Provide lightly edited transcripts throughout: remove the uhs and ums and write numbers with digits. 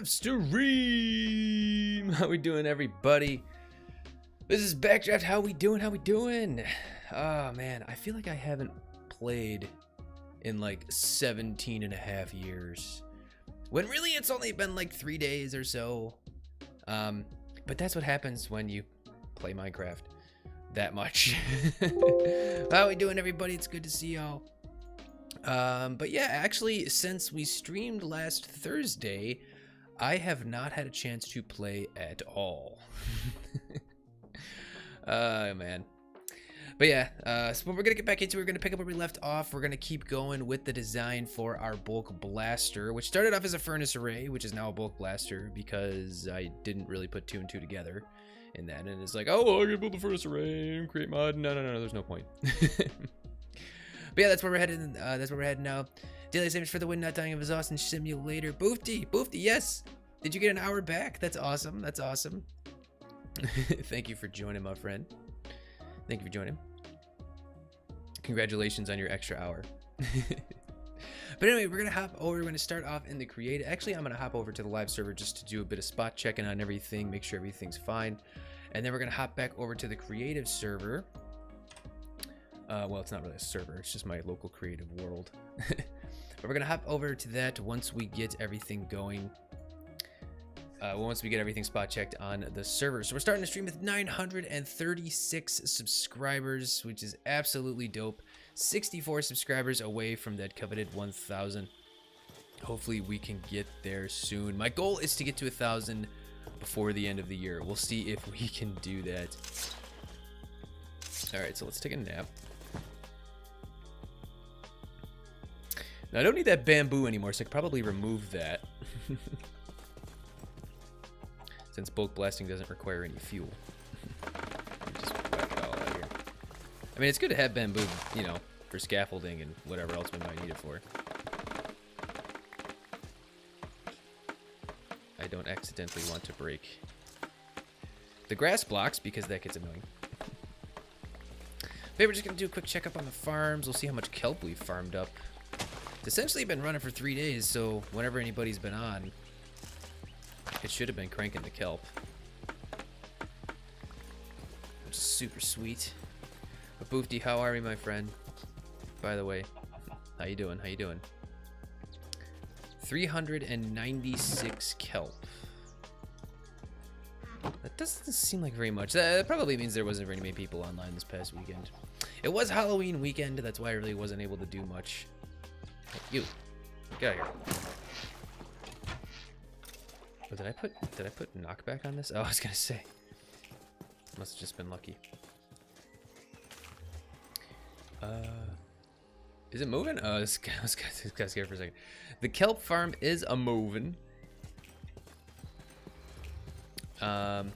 live stream. How we doing, everybody? This is Backdraft. How we doing? Oh man, I feel like I haven't played in like 17 and a half years, when really it's only been like 3 days or so. But that's what happens when you play Minecraft that much. How we doing, everybody? It's good to see y'all. But yeah, actually, since we streamed last Thursday, I have not had a chance to play at all. Man. But yeah, so we're gonna get back into it. We're gonna pick up where we left off. We're gonna keep going with the design for our bulk blaster, which started off as a furnace array, which is now a bulk blaster because I didn't really put 2 and 2 together in that. And it's like, oh, well, I can build a furnace array and create mod. No, there's no point. But yeah, that's where we're headed. That's where we're heading now. Daily savings for the win, not dying of exhaustion simulator. Boofty, yes. Did you get an hour back? That's awesome. That's awesome. Thank you for joining, my friend. Thank you for joining. Congratulations on your extra hour. But anyway, we're gonna hop over. We're gonna start off in the create. Actually, I'm gonna hop over to the live server just to do a bit of spot checking on everything, make sure everything's fine, and then we're gonna hop back over to the creative server. Well, it's not really a server, it's just my local creative world. But we're gonna hop over to that once we get everything going. Once we get everything spot checked on the server. So we're starting to stream with 936 subscribers, which is absolutely dope. 64 subscribers away from that coveted 1,000. Hopefully we can get there soon. My goal is to get to 1,000 before the end of the year. We'll see if we can do that. All right, so let's take a nap. Now, I don't need that bamboo anymore, so I could probably remove that. Since bulk blasting doesn't require any fuel. Just whack it all out of here. I mean, it's good to have bamboo, you know, for scaffolding and whatever else we might need it for. I don't accidentally want to break the grass blocks because that gets annoying. Okay, we're just going to do a quick checkup on the farms. We'll see how much kelp we've farmed up. It's essentially been running for 3 days, so whenever anybody's been on, it should have been cranking the kelp. Which is super sweet. But Boofty, how are we, my friend? By the way, how you doing? How you doing? 396 kelp. That doesn't seem like very much. That probably means there wasn't very many people online this past weekend. It was Halloween weekend, that's why I really wasn't able to do much. Hey, you, get out of here. Oh, did I put knockback on this? Oh, I was gonna say. Must have just been lucky. Is it moving? Oh, this got scared for a second. The kelp farm is a moving. I'm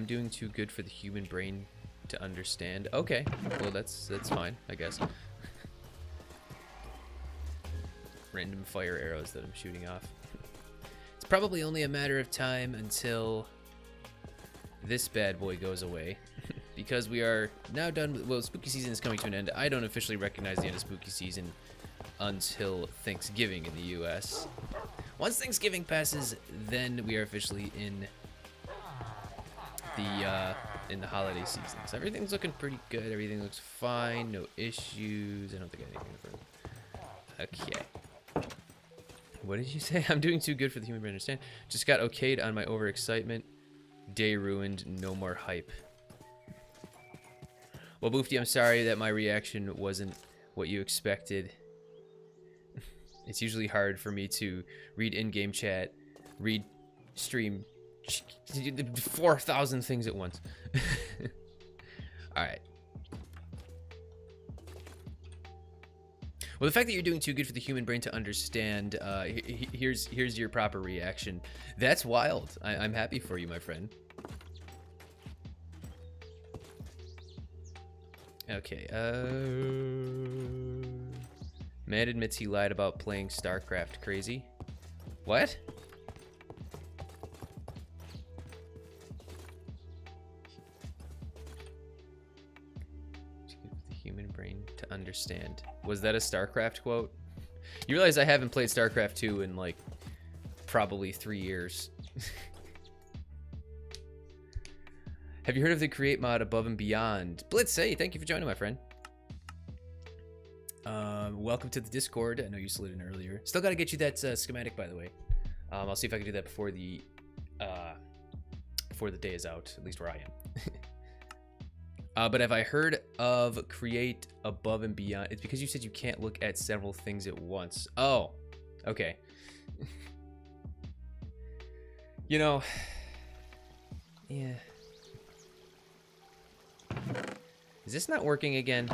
doing too good for the human brain to understand. Okay, well that's fine, I guess. Random fire arrows that I'm shooting off. It's probably only a matter of time until this bad boy goes away. Because we are now done with, well, spooky season is coming to an end. I don't officially recognize the end of spooky season until Thanksgiving in the US. Once Thanksgiving passes, then we are officially in the holiday season. So everything's looking pretty good. Everything looks fine. No issues. I don't think anything different. Okay. What did you say? I'm doing too good for the human brain to understand. Just got okayed on my overexcitement. Day ruined. No more hype. Well, Boofty, I'm sorry that my reaction wasn't what you expected. It's usually hard for me to read in-game chat, read stream, 4,000 things at once. Alright. Well, the fact that you're doing too good for the human brain to understand, here's your proper reaction. That's wild. I'm happy for you, my friend. Okay, Man admits he lied about playing StarCraft. Crazy. What? The human brain to understand. Was that a StarCraft quote? You realize I haven't played StarCraft 2 in like probably 3 years. Have you heard of the Create mod Above and Beyond? Blitz, hey, thank you for joining, my friend. Welcome to the Discord. I know you slid in earlier. Still got to get you that schematic, by the way. I'll see if I can do that before the before the day is out, at least where I am. But have I heard of Create Above and Beyond? It's because you said you can't look at several things at once. Oh, okay. You know, yeah. Is this not working again?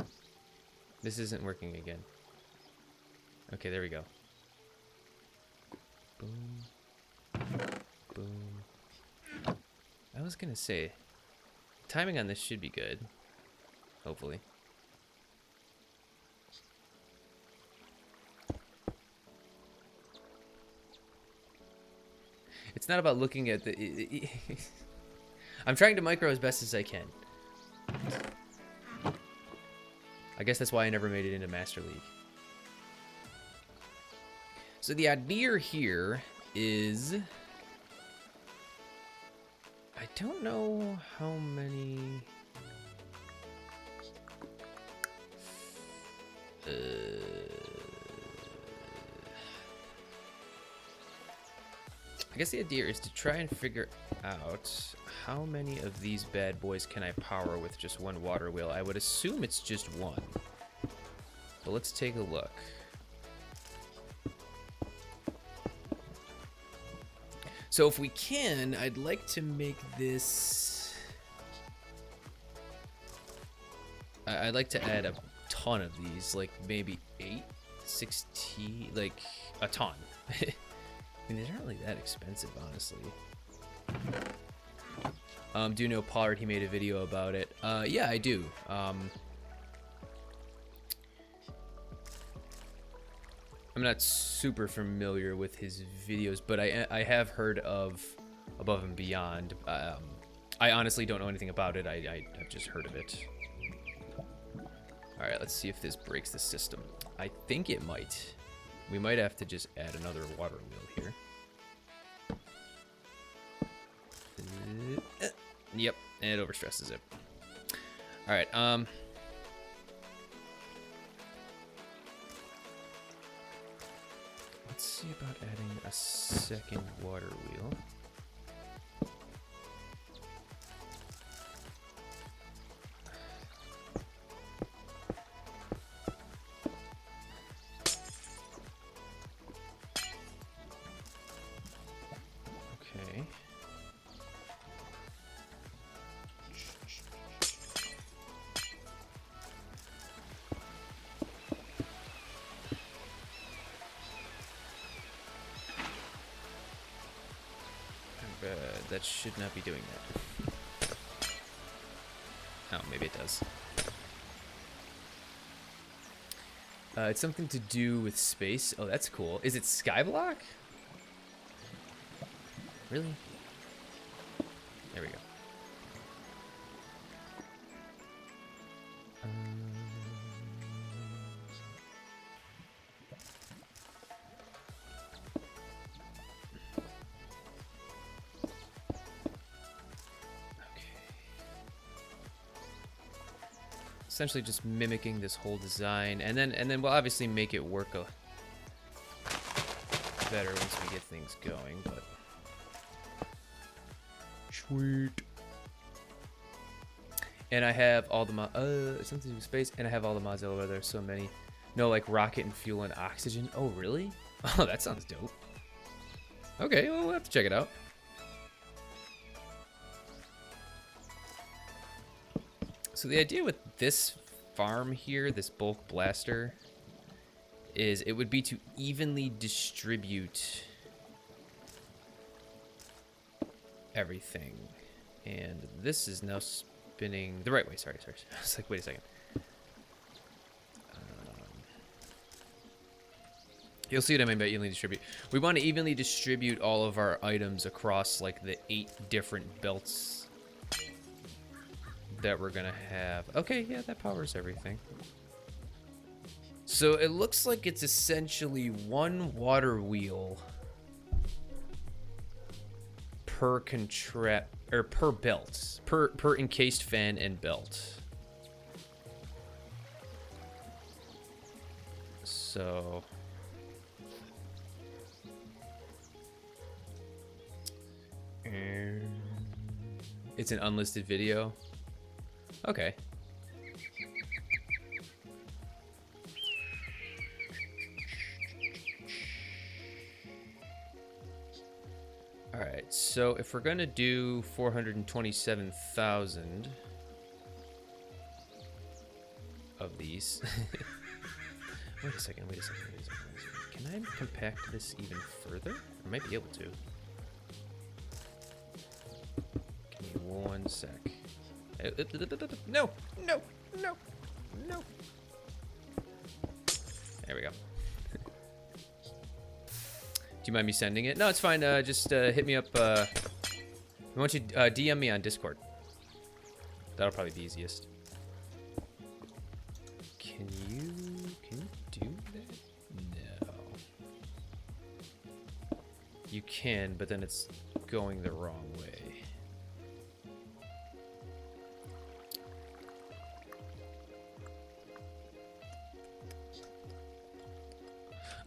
This isn't working again. Okay, there we go. Boom. Boom. I was gonna say, timing on this should be good. Hopefully. It's not about looking at the... I'm trying to micro as best as I can. I guess that's why I never made it into Master League. So the idea here is... I don't know how many... I guess the idea is to try and figure out how many of these bad boys can I power with just one water wheel. I would assume it's just one. But let's take a look. So if we can, I'd like to make this... I'd like to add a ton of these, like maybe 8, 16, like a ton. I mean, these aren't really that expensive, honestly. Do you know Pollard? He made a video about it. Yeah, I do. I'm not super familiar with his videos, but I have heard of Above and Beyond. I honestly don't know anything about it. I've just heard of it. All right, let's see if this breaks the system. I think it might. We might have to just add another water wheel here. Yep, and it overstresses it. All right, let's see about adding a second water wheel. Okay. That should not be doing that. Oh, maybe it does. It's something to do with space. Oh, that's cool. Is it Skyblock? Really? There we go. Essentially just mimicking this whole design, and then we'll obviously make it work better once we get things going. But sweet. And I have all the something to do with space, and I have all the mods over there. So many. No, like rocket and fuel and oxygen. Oh, really? Oh, that sounds dope. Okay, well, we'll have to check it out. So the idea with this farm here, this bulk blaster, is it would be to evenly distribute everything. And this is now spinning the right way. Sorry. I was like, wait a second. You'll see what I mean by evenly distribute. We want to evenly distribute all of our items across like the 8 different belts that we're gonna have. Okay, yeah, that powers everything. So it looks like it's essentially one water wheel per per belt, per encased fan and belt. So It's an unlisted video. Okay. Alright, so if we're gonna do 427,000 of these. Wait a second. Can I compact this even further? I might be able to. Give me one sec. No! There we go. Do you mind me sending it? No, it's fine. Just hit me up. I want you to DM me on Discord. That'll probably be easiest. Can you do that? No. You can, but then it's going the wrong way.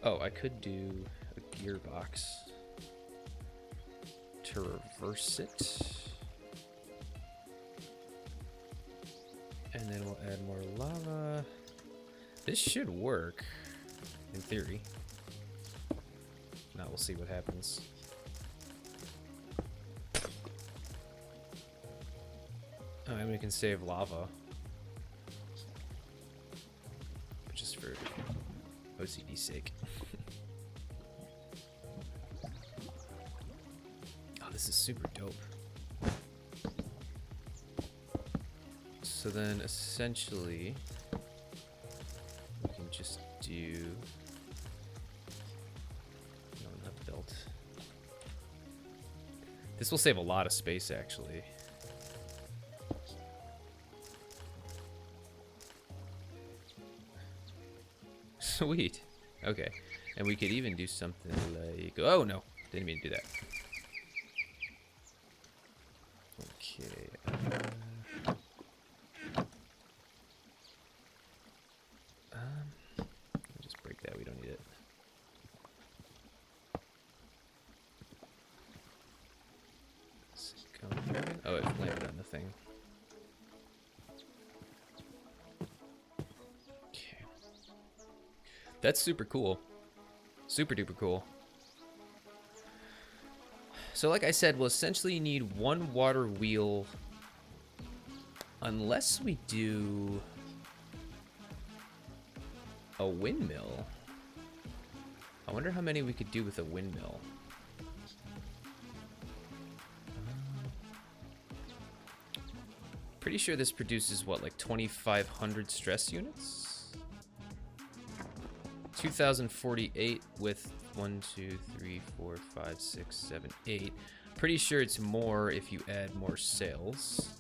Oh, I could do a gearbox to reverse it. And then we'll add more lava. This should work, in theory. Now we'll see what happens. Oh, and we can save lava. Just for OCD's sake. Oh, this is super dope. So then essentially we can just do not built. This will save a lot of space actually. Sweet. Okay. And we could even do something like, oh no, didn't mean to do that. Okay. Just break that. We don't need it. Oh, it landed on the thing. Okay. That's super cool. Super duper cool. So like I said, we'll essentially need one water wheel unless we do a windmill. I wonder how many we could do with a windmill. Pretty sure this produces what, like 2,500 stress units? 2,048 with 1, 2, 3, 4, 5, 6, 7, 8. Pretty sure it's more if you add more sails.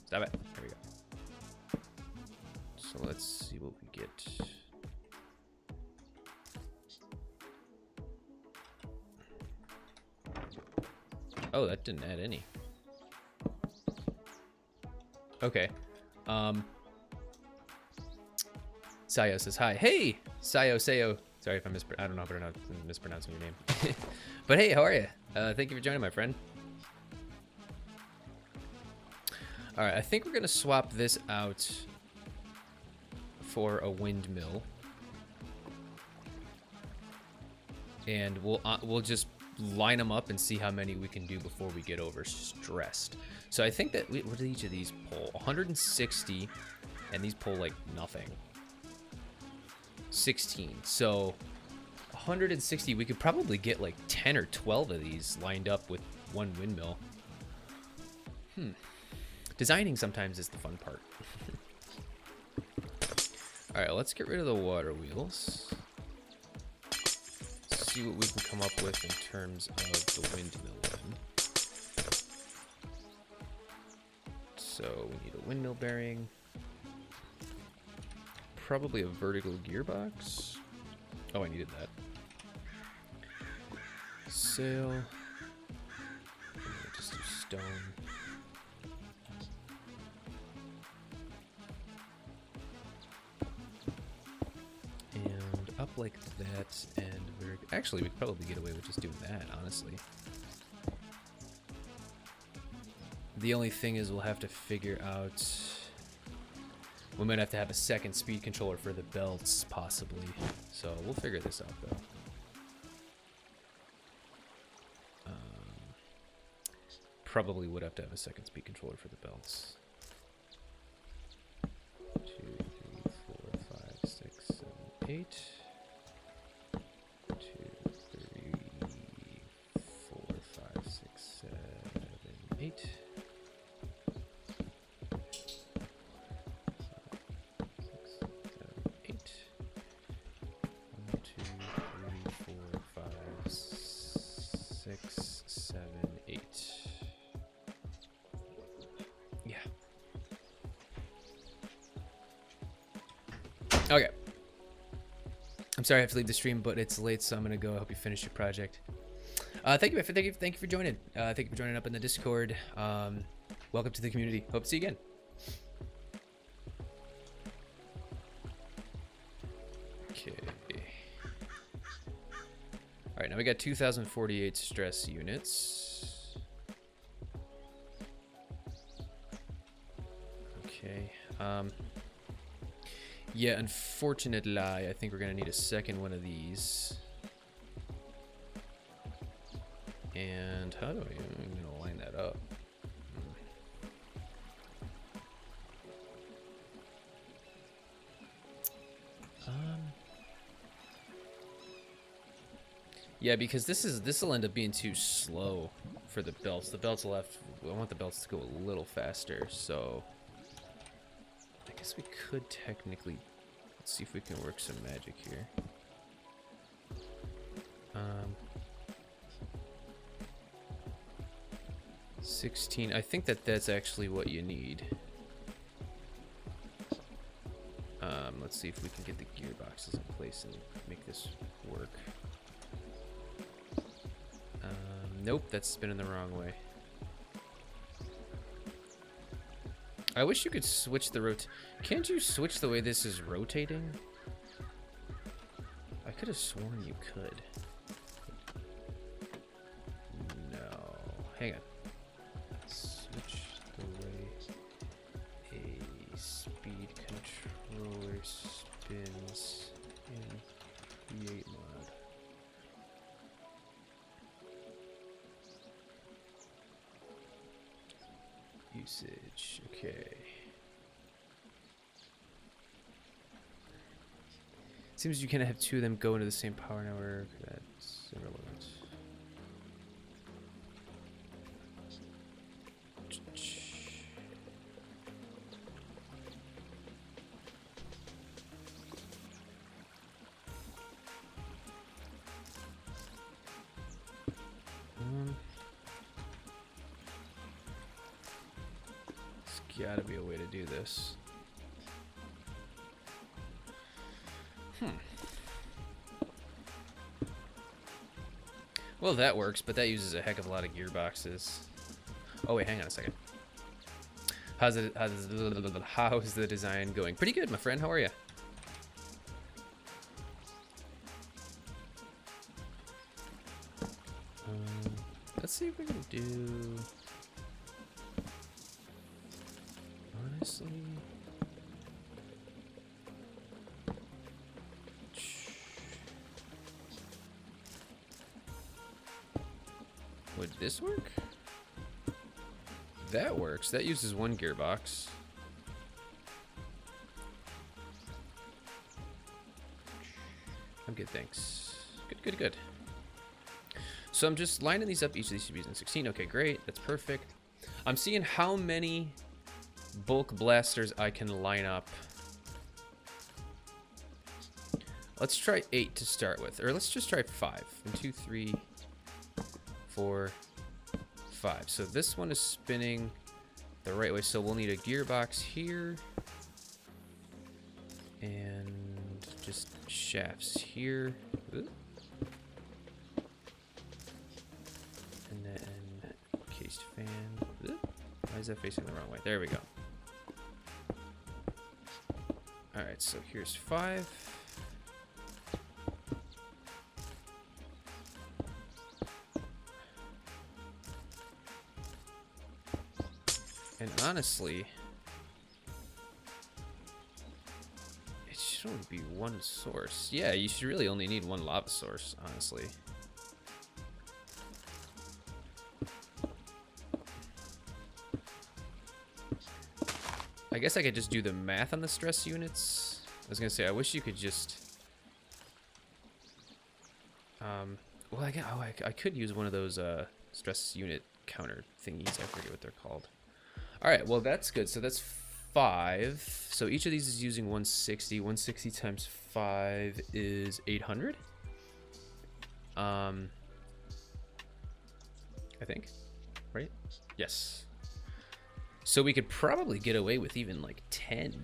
Stop it. There we go. So let's see what we get. Oh, that didn't add any. Okay. Sayo says hi. Hey, Sayo. Sorry if I don't know if I'm mispronouncing your name. But hey, how are you? Thank you for joining, my friend. All right, I think we're gonna swap this out for a windmill, and we'll just line them up and see how many we can do before we get overstressed. So I think that what do each of these pull? 160, and these pull like nothing. 16. So 160, we could probably get like 10 or 12 of these lined up with one windmill. Designing sometimes is the fun part. All right, let's get rid of the water wheels. See what we can come up with in terms of the windmill one. So we need a windmill bearing. Probably a vertical gearbox. Oh, I needed that. Sail. Just do stone. And up like that, and actually we could probably get away with just doing that, honestly. The only thing is we'll have to figure out... We might have to have a second speed controller for the belts, possibly. So we'll figure this out, though. Probably would have to have a second speed controller for the belts. 2, 3, 4, 5, 6, 7, 8. 2, 3, 4, 5, 6, 7, 8. 1, 2, 3, 4, 5, 6, 7, 8. Yeah. Okay. I'm sorry I have to leave the stream, but it's late, so I'm gonna go. I hope you finish your project. Thank you for joining. Thank you for joining up in the Discord. Welcome to the community. Hope to see you again. Okay. All right, now we got 2,048 stress units. Okay. Yeah, unfortunately, I think we're gonna need a second one of these. And how do I'm gonna line that up? Yeah, because this will end up being too slow for the belts. The belts will have. I want the belts to go a little faster, so I guess we could technically. Let's see if we can work some magic here. 16. I think that's actually what you need. Let's see if we can get the gearboxes in place and make this work. Nope, that's spinning the wrong way. I wish you could switch the Can't you switch the way this is rotating? I could have sworn you could. No. Hang on. Switch the way a speed controller spins in Create mod. Usage. Okay. Seems you can't have two of them go into the same power network. That's irrelevant. There's gotta be a way to do this. Well, that works, but that uses a heck of a lot of gearboxes. Oh wait, hang on a second. How's the design going? Pretty good, my friend. How are you? Let's see if we can do. Honestly. Would this work? That works. That uses one gearbox. I'm good, thanks. Good. So I'm just lining these up. Each of these should be in 16. Okay, great. That's perfect. I'm seeing how many bulk blasters I can line up. Let's try 8 to start with. Or let's just try 5. 1, 2, 3, 4, 5. So this one is spinning the right way. So we'll need a gearbox here. And just shafts here. Ooh. And then cased fan. Ooh. Why is that facing the wrong way? There we go. Alright, so here's 5. And honestly, it should only be one source. Yeah, you should really only need one lava source, honestly. I guess I could just do the math on the stress units. I was gonna say, I wish you could just... well, I could use one of those stress unit counter thingies. I forget what they're called. All right, well, that's good. So that's 5. So each of these is using 160. 160 times 5 is 800. I think, right? Yes. So we could probably get away with even like 10,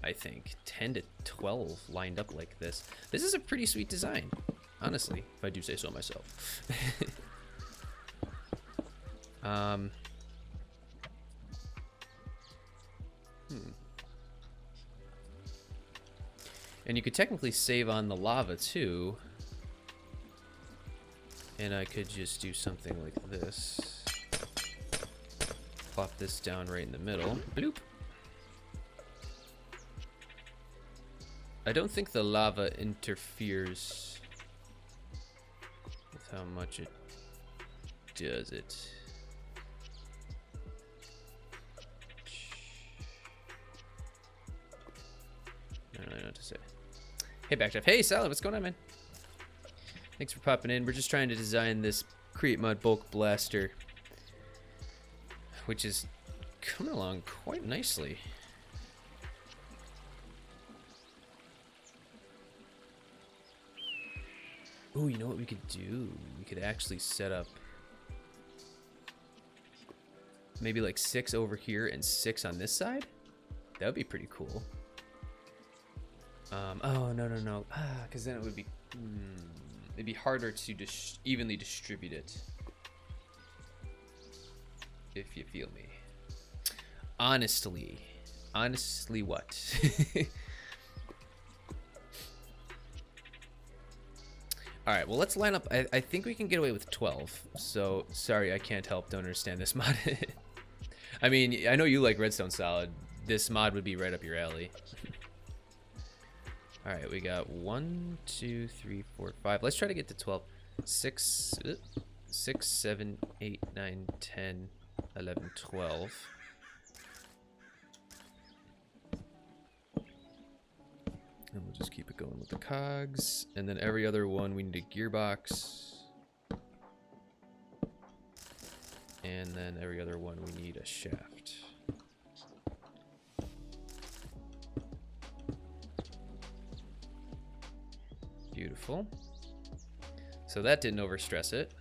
I think. 10 to 12 lined up like this. This is a pretty sweet design, honestly, if I do say so myself. And you could technically save on the lava too. And I could just do something like this. Plop this down right in the middle. Bloop. I don't think the lava interferes with how much it does it. I don't really know what to say. Hey, Backdraft. Hey, Salad, what's going on, man? Thanks for popping in. We're just trying to design this Create Mod Bulk Blaster, which is coming along quite nicely. Oh, you know what we could do? We could actually set up maybe like 6 over here and 6 on this side. That would be pretty cool. Oh, no. Because then it would be... it'd be harder to evenly distribute it. If you feel me. Honestly what? Alright, well, let's line up. I think we can get away with 12. So, sorry, I can't help. Don't understand this mod. I mean, I know you like redstone salad. This mod would be right up your alley. Alright, we got 1, 2, 3, 4, 5. Let's try to get to 12. 6, 7, 8, 9, 10, 11, 12. And we'll just keep it going with the cogs. And then every other one we need a gearbox. And then every other one we need a shaft. Beautiful. So that didn't overstress it.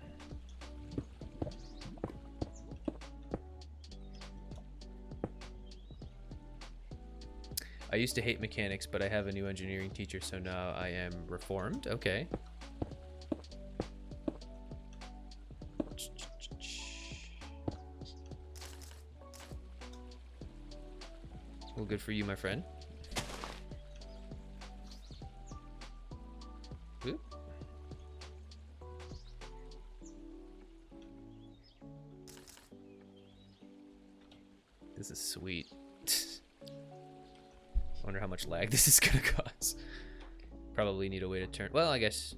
I used to hate mechanics, but I have a new engineering teacher, so now I am reformed. Okay. Well, good for you, my friend. Oop. This is sweet. Wonder how much lag this is gonna cause. Probably need a way to turn. Well, I guess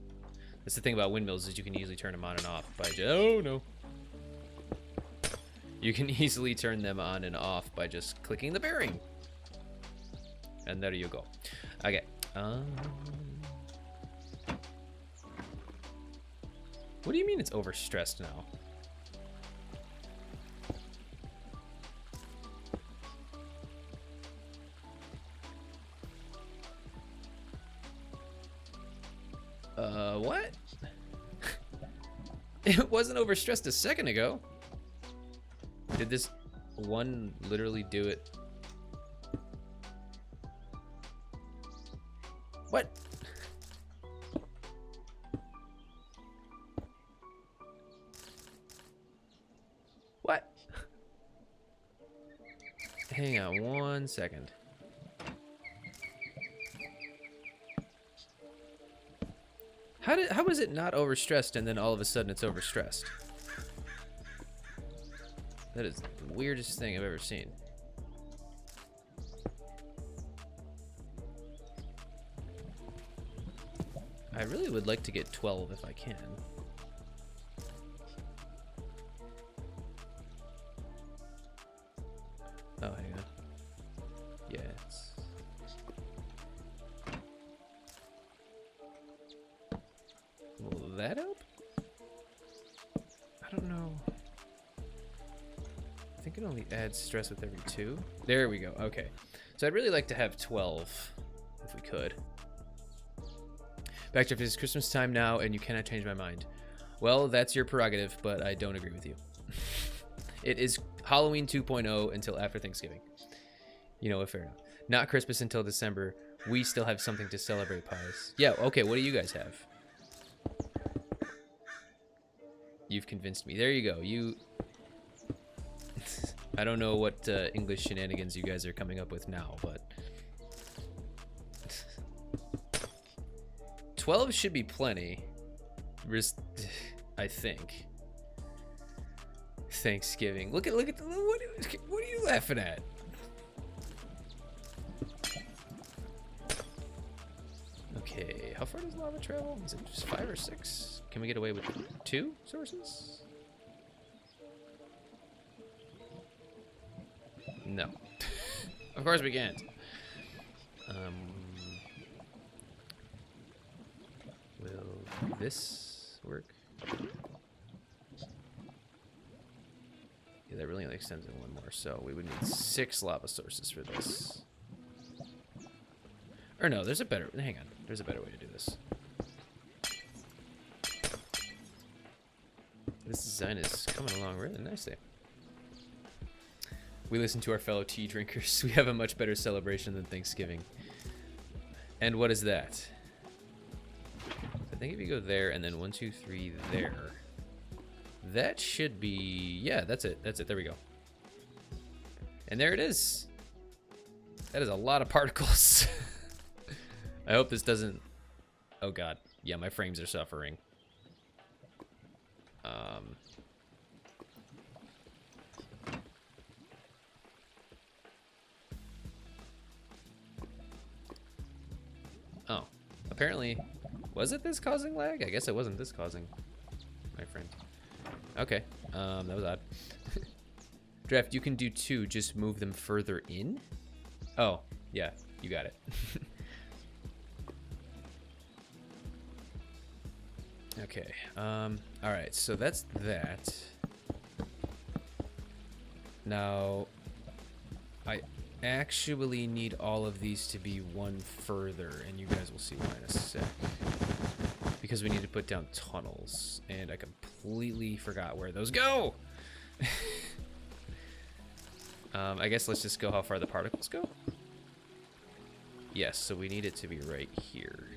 that's the thing about windmills is you can easily turn them on and off by just. Oh no! You can easily turn them on and off by just clicking the bearing. And there you go. Okay. What do you mean it's overstressed now? What? It wasn't overstressed a second ago. Did this one literally do it? What? What? Hang on 1 second. How was it not overstressed and then all of a sudden it's overstressed? That is the weirdest thing I've ever seen. I really would like to get 12 if I can. Oh, hang on. Yeah, it's... Will that help? I don't know. I think it only adds stress with every 2. There we go. Okay. So I'd really like to have 12 if we could. Backdraft, is Christmas time now and you cannot change my mind. Well, that's your prerogative, but I don't agree with you. It is Halloween 2.0 until after Thanksgiving. You know what, fair enough. Not Christmas until December. We still have something to celebrate, pies. Yeah, okay, what do you guys have? You've convinced me. There you go. You... I don't know what English shenanigans you guys are coming up with now, but... 12 should be plenty. I think. Thanksgiving. Look at what are you laughing at? Okay, how far does lava travel? Is it just 5 or 6? Can we get away with 2 sources? No. Of course we can't. Will this work? Yeah, that really only extends in 1 more, so we would need 6 lava sources for this. Or no, there's a better, hang on, there's a better way to do this. This design is coming along really nicely. We listen to our fellow tea drinkers. We have a much better celebration than Thanksgiving. And what is that? I think if you go there and then 1, 2, 3 there, that should be, yeah, that's it. That's it. There we go. And there it is. That is a lot of particles. I hope this doesn't, oh God. Yeah, my frames are suffering. Oh, apparently, was it this causing lag? I guess it wasn't this causing, my friend. Okay, that was odd. Draft, you can do 2, just move them further in? Oh, yeah, you got it. Okay, alright, so that's that. Now, I actually need all of these to be 1 further, and you guys will see why in a sec. Because we need to put down tunnels, and I completely forgot where those go! I guess let's just go how far the particles go. Yes, so we need it to be right here.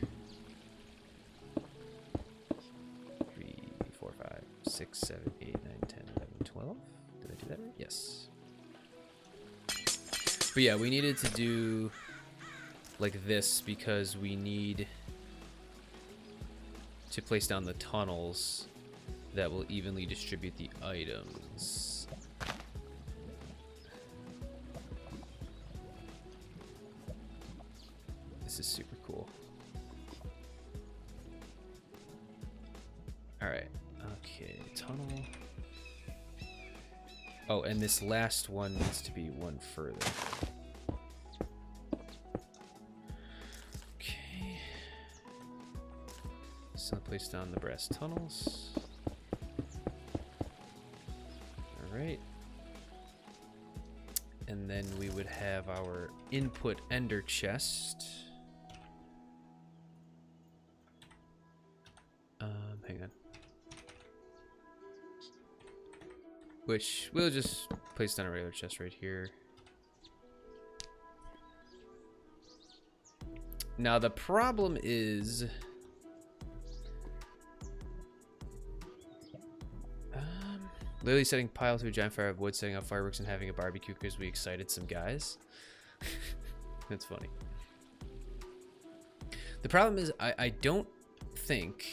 3, 4, 5, 6, 7, 8, 9, 10, 11, 12. Did I do that right? Yes. But yeah, we needed to do like this because we need to place down the tunnels that will evenly distribute the items. This is super cool. Alright, okay, tunnel. Oh, and this last one needs to be 1 further. Okay. So place down the brass tunnels. Alright. And then we would have our input ender chest. Hang on. Which we'll just place down a regular chest right here. Now the problem is literally setting pile to a giant fire of wood, setting up fireworks and having a barbecue because we excited some guys. That's funny. The problem is I don't think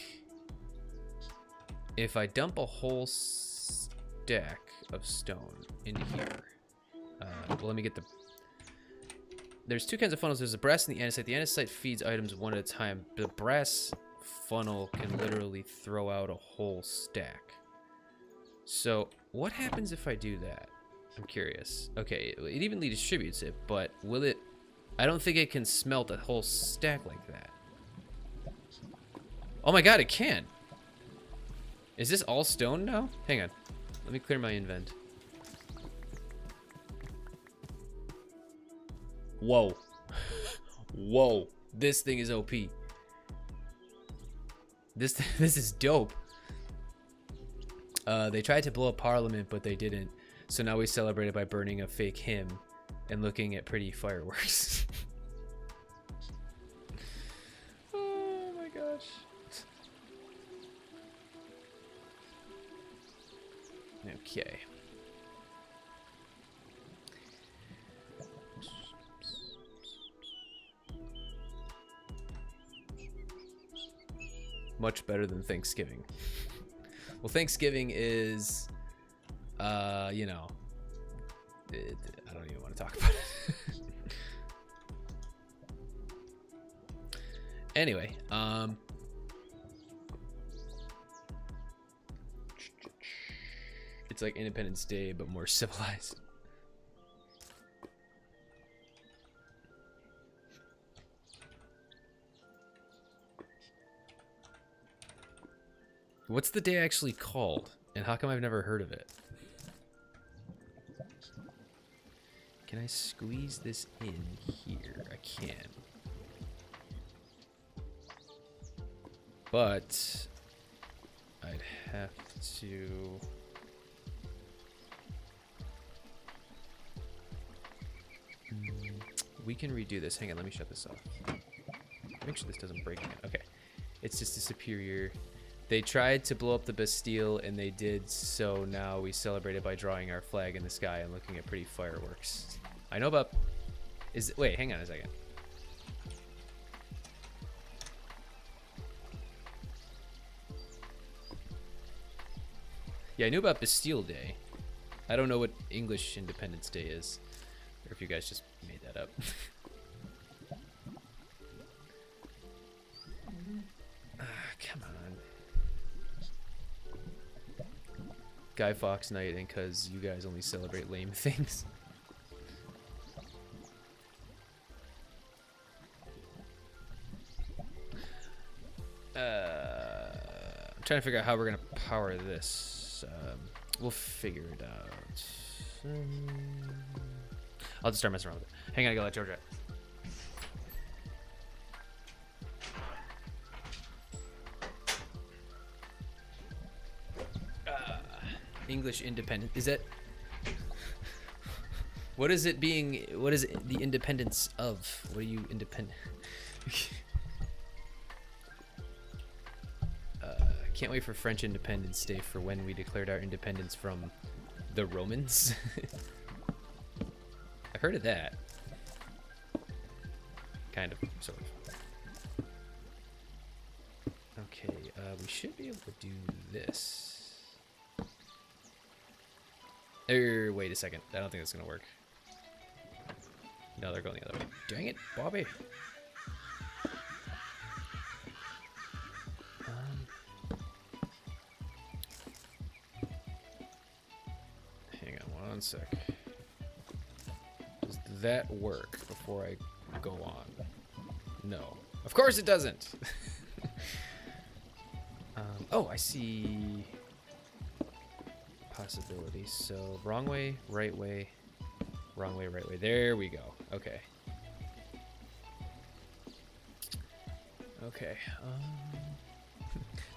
if I dump a whole stack of stone into here. Well, let me get the... There's two kinds of funnels. There's the brass and the andesite. The andesite feeds items one at a time. The brass funnel can literally throw out a whole stack. So what happens if I do that? I'm curious. Okay, it evenly distributes it, but will it... I don't think it can smelt a whole stack like that. Oh my god, it can! Is this all stone now? Hang on. Let me clear my invent. Whoa. Whoa. This thing is OP. This is dope. They tried to blow up Parliament, but they didn't. So now we celebrate it by burning a fake hymn and looking at pretty fireworks. Oh my gosh. Okay. Much better than Thanksgiving. Well, Thanksgiving is, you know, I don't even want to talk about it. Anyway, it's like Independence Day, but more civilized. What's the day actually called? And how come I've never heard of it? Can I squeeze this in here? I can. But I'd have to... We can redo this. Hang on, let me shut this off. Make sure this doesn't break again. Okay. It's just a superior... They tried to blow up the Bastille, and they did, so now we celebrate it by drawing our flag in the sky and looking at pretty fireworks. I know about... Wait, hang on a second. Yeah, I knew about Bastille Day. I don't know what English Independence Day is. Or if you guys just made that up. Come on. Guy Fawkes Night, and because you guys only celebrate lame things. I'm trying to figure out how we're gonna power this. We'll figure it out. I'll just start messing around with it. Hang on, I gotta let George out. English independent. Is that... What is it being... What is it, the independence of? What are you independent... Can't wait for French Independence Day for when we declared our independence from the Romans. I've heard of that. Kind of, sort of. Okay, we should be able to do this. Wait a second. I don't think that's gonna work. No, they're going the other way. Dang it, Bobby. Hang on one sec. Does that work before I go on? No. Of course it doesn't! Oh, I see possibilities. So, wrong way, right way, wrong way, right way. There we go. Okay. Okay.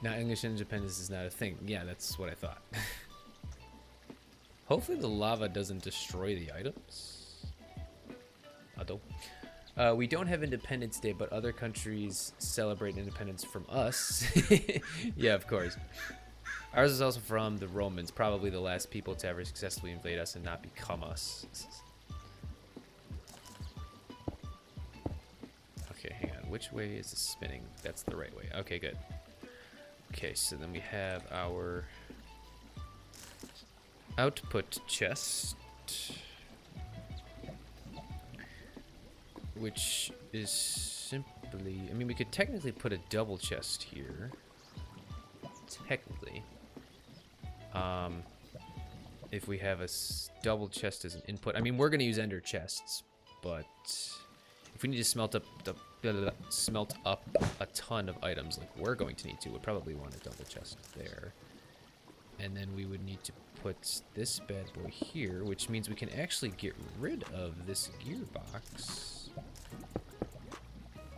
Now English independence is not a thing. Yeah, that's what I thought. Hopefully the lava doesn't destroy the items. We don't have Independence Day, but other countries celebrate independence from us. Yeah, of course. Ours is also from the Romans, probably the last people to ever successfully invade us and not become us. Okay, hang on. Which way is this spinning? That's the right way. Okay, good. Okay, so then we have our... output chest, which is simply, I mean, we could technically put a double chest here. Technically. If we have a double chest as an input. I mean, we're going to use ender chests, but if we need to smelt up a ton of items like we're going to need to, we'd probably want a double chest there. And then we would need to put this bad boy here, which means we can actually get rid of this gearbox.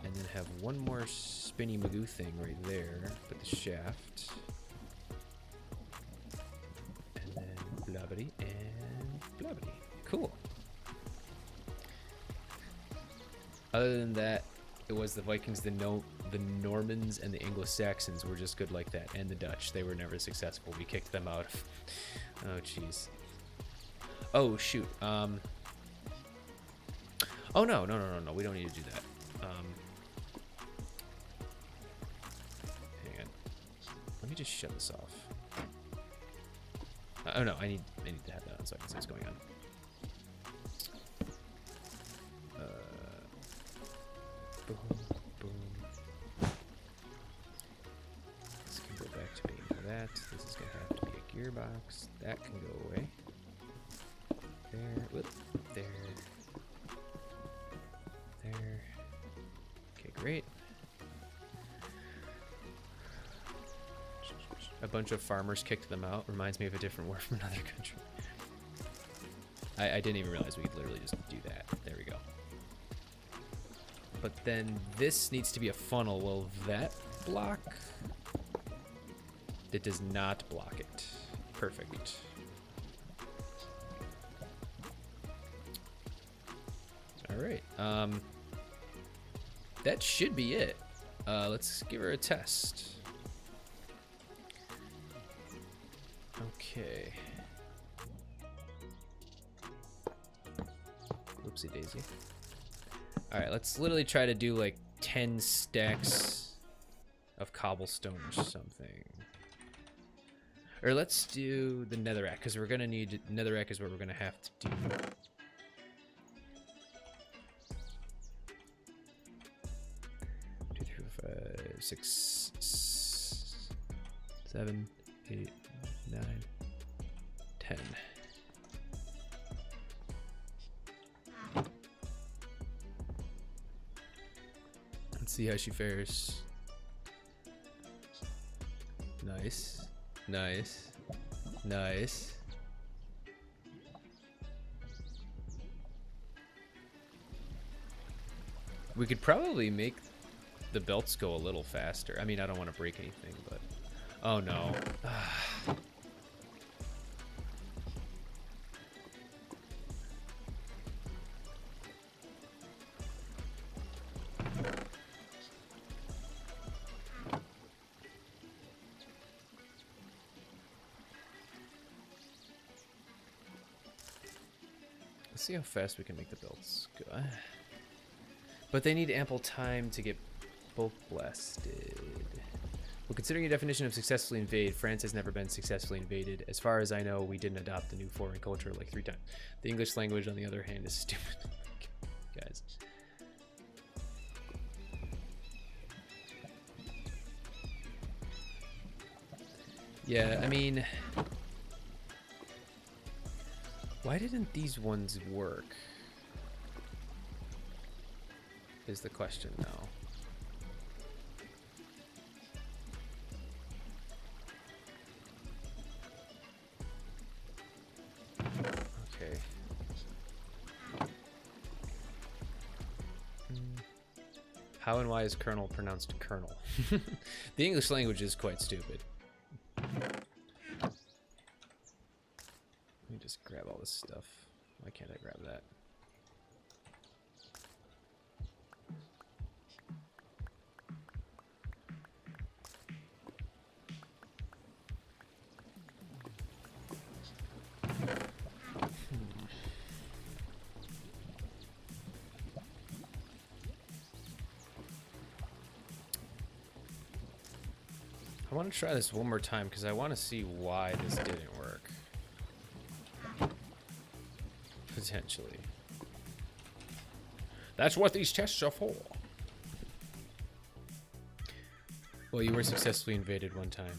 And then have one more spinny magoo thing right there. Put the shaft. And then blabbity and blabbity. Cool. Other than that, it was the Vikings, the Normans, and the Anglo-Saxons were just good like that. And the Dutch. They were never successful. We kicked them out. Oh, jeez. Oh, shoot. Oh, no. We don't need to do that. Hang on. Let me just shut this off. Oh, no. I need to have that on so I can see what's going on. Boom, boom. This can go back to being that. This is going to have to be a gearbox. That can go away. There. Whoop. There. There. Okay, great. A bunch of farmers kicked them out. Reminds me of a different word from another country. I didn't even realize we could literally just do that. There we go. But then this needs to be a funnel. Will that block? It does not block it. Perfect. All right. That should be it. Let's give her a test. Okay. Whoopsie daisy. Alright, let's literally try to do like 10 stacks of cobblestone or something. Or let's do the netherrack, because we're going to need... Netherrack is what we're going to have to do. Two, three, four, five, 6, 7, 8, 9, 10. Let's see how she fares. Nice. Nice. Nice. We could probably make the belts go a little faster. I mean, I don't want to break anything, but... Oh, no. Let's see how fast we can make the belts go. But they need ample time to get bulk blasted. Well, considering your definition of successfully invade, France has never been successfully invaded. As far as I know, we didn't adopt the new foreign culture like 3 times. The English language, on the other hand, is stupid. Guys. Yeah, I mean... Why didn't these ones work? Is the question now. Okay. How and why is kernel pronounced kernel? The English language is quite stupid. Let me just grab all this stuff. Why can't I grab that? I want to try this one more time because I want to see why this didn't work. Potentially. That's what these tests are for. Well, you were successfully invaded one time.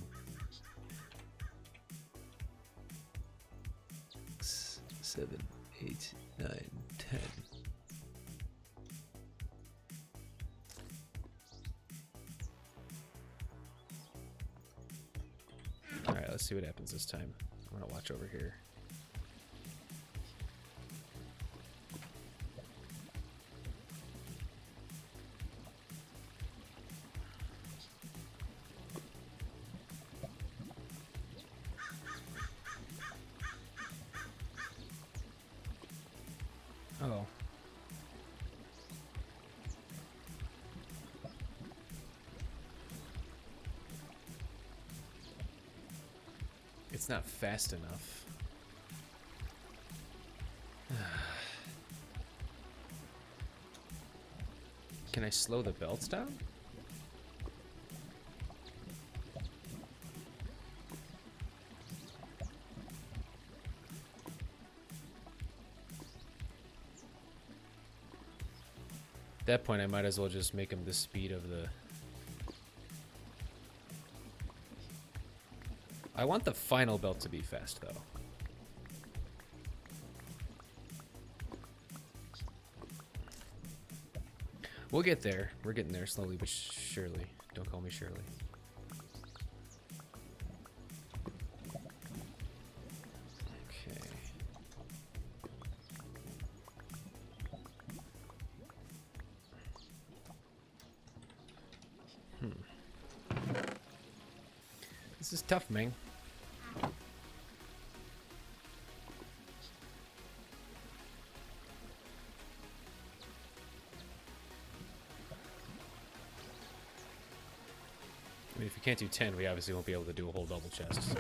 6, 7, 8, 9, 10. Alright, let's see what happens this time. I'm gonna watch over here. Oh. It's not fast enough. Can I slow the belts down? At that point, I might as well just make them the speed of the... I want the final belt to be fast, though. We'll get there. We're getting there slowly but surely. Don't call me Shirley. Okay. This is tough, man. I mean, if we can't do 10, we obviously won't be able to do a whole double chest. So.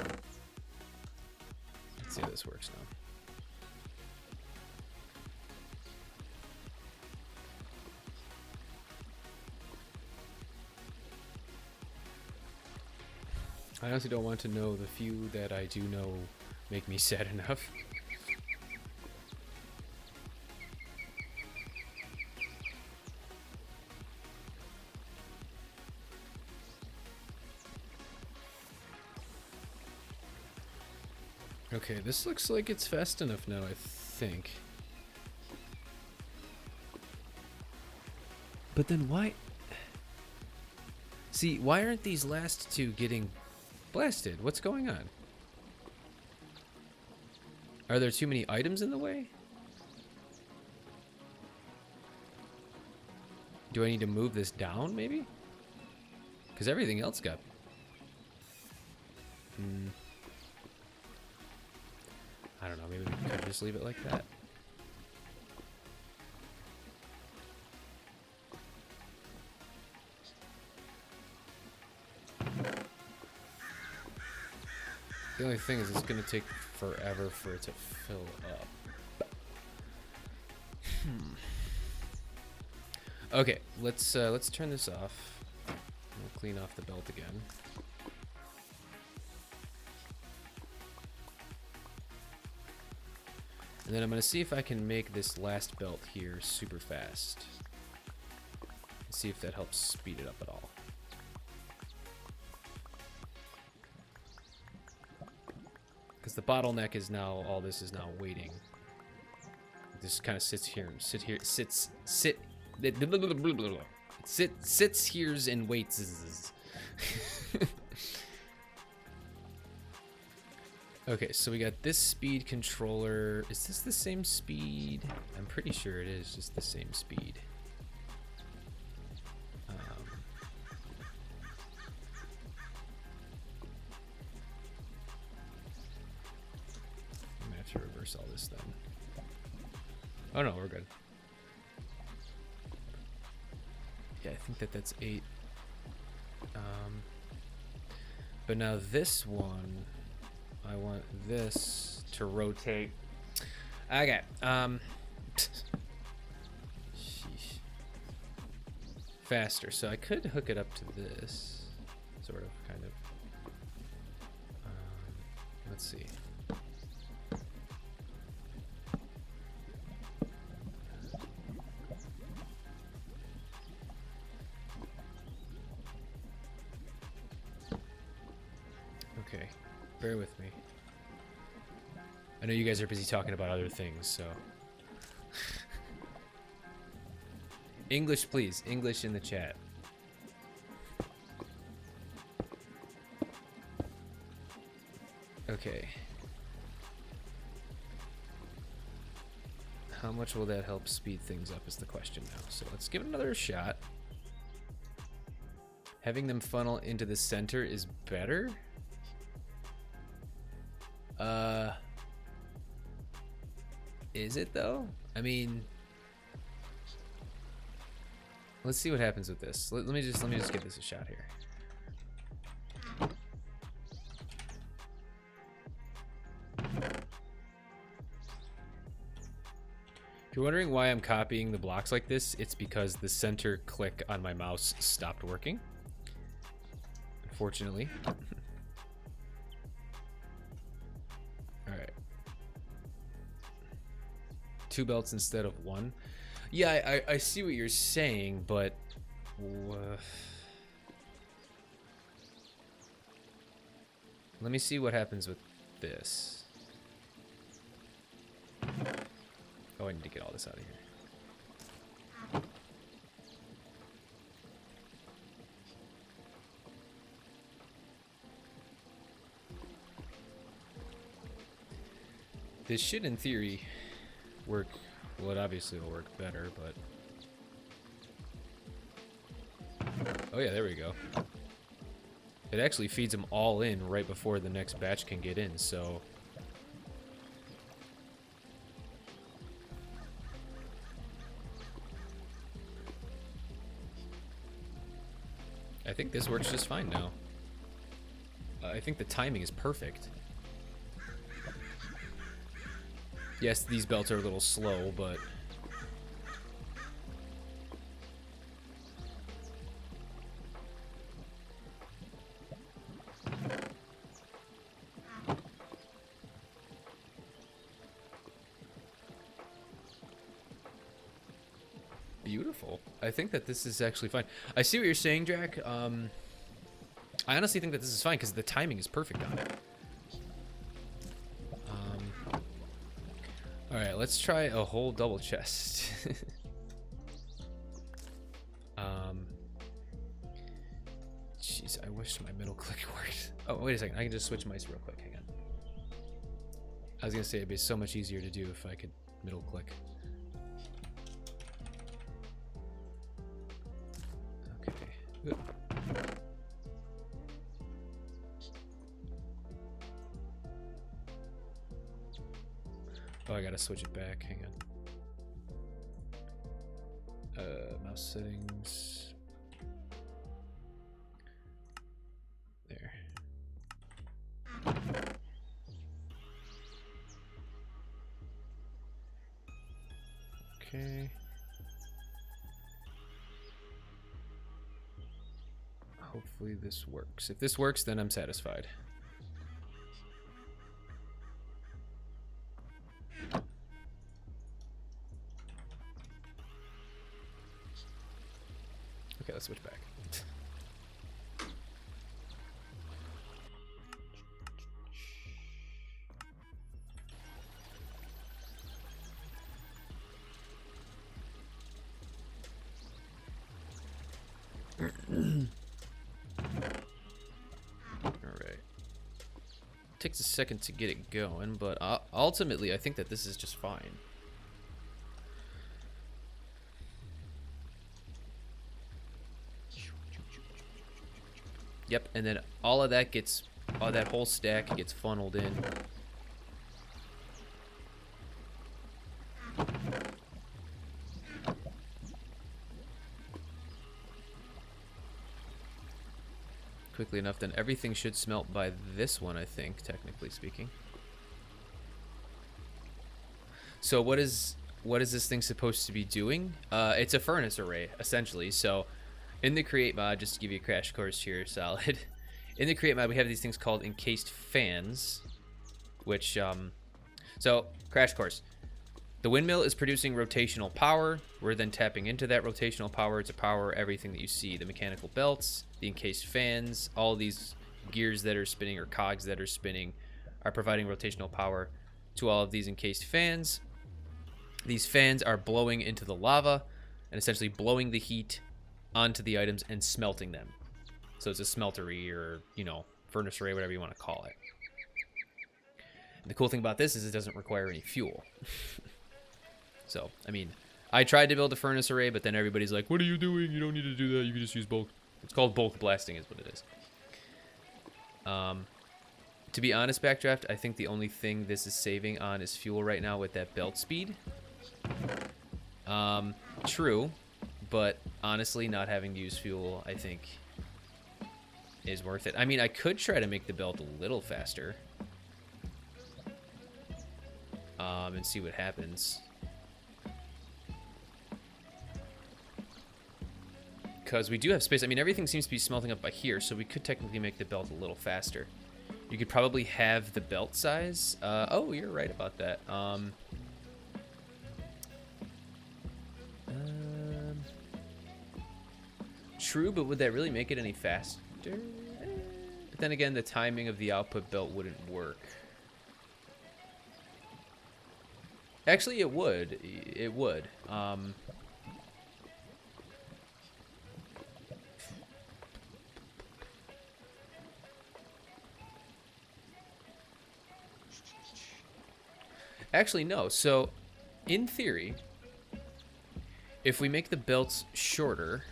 Let's see how this works now. I honestly don't want to know. The few that I do know make me sad enough. Okay, this looks like it's fast enough now, I think. But then why... See, why aren't these last two getting blasted? What's going on? Are there too many items in the way? Do I need to move this down, maybe? Because everything else got... I don't know, maybe we could just leave it like that. The only thing is it's going to take forever for it to fill up. Okay, let's turn this off. We'll clean off the belt again. And then I'm going to see if I can make this last belt here super fast. And see if that helps speed it up at all. Because the bottleneck is now, all this is now waiting. This kind of sits here and sits here and waits. Okay, so we got this speed controller. Is this the same speed? I'm pretty sure it is just the same speed. I'm gonna have to reverse all this then. Oh no, we're good. Yeah, I think that's 8. But now this one, I want this to rotate. Okay. Sheesh. Faster. So I could hook it up to this, sort of, kind of. Let's see. Bear with me. I know you guys are busy talking about other things, so. English, please. English in the chat. Okay. How much will that help speed things up is the question now. So let's give it another shot. Having them funnel into the center is better. Is it though? I mean, let's see what happens with this. Let me just give this a shot here. If you're wondering why I'm copying the blocks like this, it's because the center click on my mouse stopped working. Unfortunately. Alright. 2 belts instead of 1. Yeah, I see what you're saying, but... let me see what happens with this. Oh, I need to get all this out of here. This should, in theory, work. Well, it obviously will work better, but... oh yeah, there we go. It actually feeds them all in right before the next batch can get in, so... I think this works just fine now. I think the timing is perfect. Yes, these belts are a little slow, but... beautiful. I think that this is actually fine. I see what you're saying, Drac. I honestly think that this is fine because the timing is perfect on it. Alright, let's try a whole double chest. Jeez, I wish my middle click worked. Oh, wait a second. I can just switch mice real quick. Hang on. I was going to say it'd be so much easier to do if I could middle click. Okay. Oh, I gotta switch it back. Hang on. Mouse settings. There. Okay. Hopefully this works. If this works, then I'm satisfied. Okay, let's switch back. Alright. Takes a second to get it going, but ultimately I think that this is just fine. Yep, and then all of that gets, that whole stack gets funneled in. Quickly enough, then everything should smelt by this one, I think, technically speaking. So what is this thing supposed to be doing? It's a furnace array, essentially. So in the Create mod, just to give you a crash course here, Solid. In the Create mod, we have these things called encased fans, which, so, crash course. The windmill is producing rotational power. We're then tapping into that rotational power to power everything that you see. The mechanical belts, the encased fans, all these gears that are spinning or cogs that are spinning are providing rotational power to all of these encased fans. These fans are blowing into the lava and essentially blowing the heat onto the items and smelting them. So it's a smeltery or, you know, furnace array, whatever you want to call it. And the cool thing about this is it doesn't require any fuel. So, I mean, I tried to build a furnace array, but then everybody's like, what are you doing? You don't need to do that. You can just use bulk. It's called bulk blasting is what it is. To be honest, Backdraft, I think the only thing this is saving on is fuel right now with that belt speed. True, but honestly, not having to use fuel, I think, is worth it. I mean, I could try to make the belt a little faster. And see what happens. Because we do have space. I mean, everything seems to be smelting up by here, so we could technically make the belt a little faster. You could probably have the belt size. Oh, you're right about that. True, but would that really make it any faster? But then again, the timing of the output belt wouldn't work. Actually, it would. It would. Actually, no. So, in theory, if we make the belts shorter,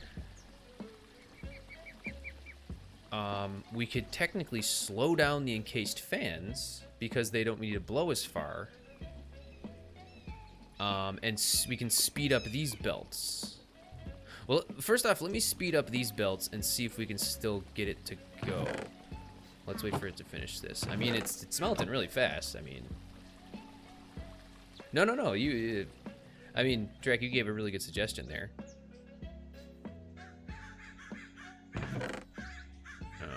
we could technically slow down the encased fans because they don't need to blow as far. And we can speed up these belts. Well, first off, let me speed up these belts and see if we can still get it to go. Let's wait for it to finish this. I mean, it's melting really fast. I mean... No. I mean, Drake, you gave a really good suggestion there.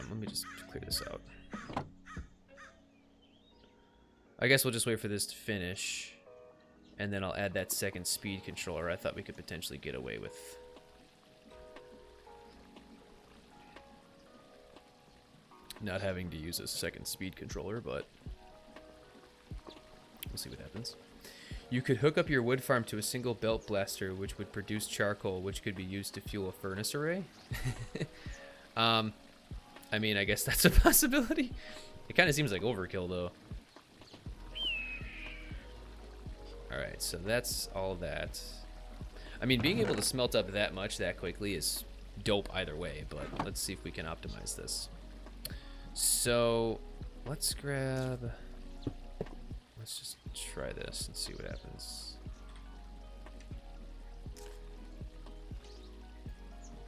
Let me just clear this out. I guess we'll just wait for this to finish. And then I'll add that second speed controller. I thought we could potentially get away with... not having to use a second speed controller, but... we'll see what happens. You could hook up your wood farm to a single belt blaster, which would produce charcoal, which could be used to fuel a furnace array. I mean, I guess that's a possibility. It kind of seems like overkill, though. Alright, so that's all that. I mean, being able to smelt up that much that quickly is dope either way, but let's see if we can optimize this. So, let's grab... let's just try this and see what happens.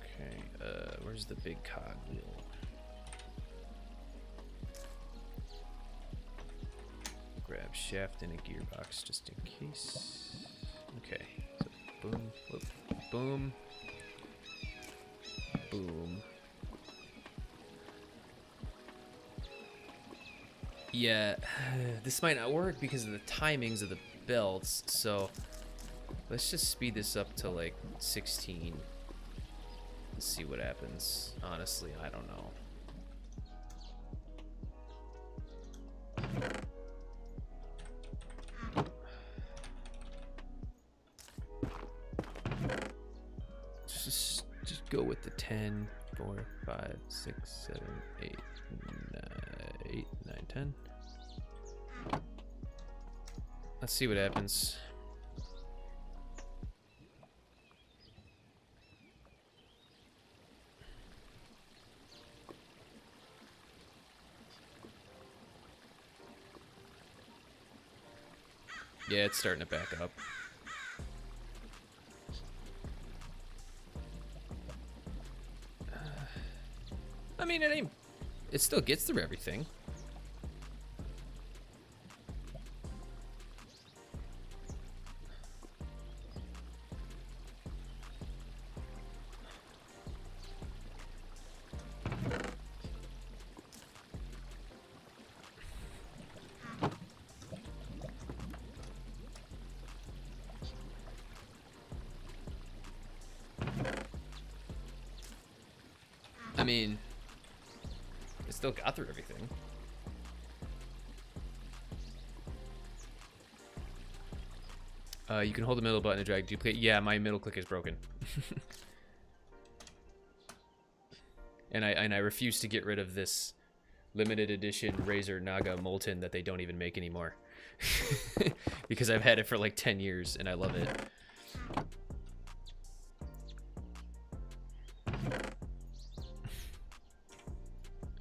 Okay, where's the big cog wheel? Grab shaft and a gearbox just in case. Okay, so boom, whoop, boom, boom. Yeah, this might not work because of the timings of the belts, so let's just speed this up to like 16. Let's see what happens. Honestly, I don't know. Just go with the 10, 4, 5, 6, 7, 8, 9, 10. Let's see what happens. Yeah, it's starting to back up. I mean, it still gets through everything. I mean, still got through everything. You can hold the middle button to drag duplicate. Yeah, my middle click is broken. and I refuse to get rid of this limited edition Razer Naga Molten that they don't even make anymore. Because I've had it for like 10 years and I love it.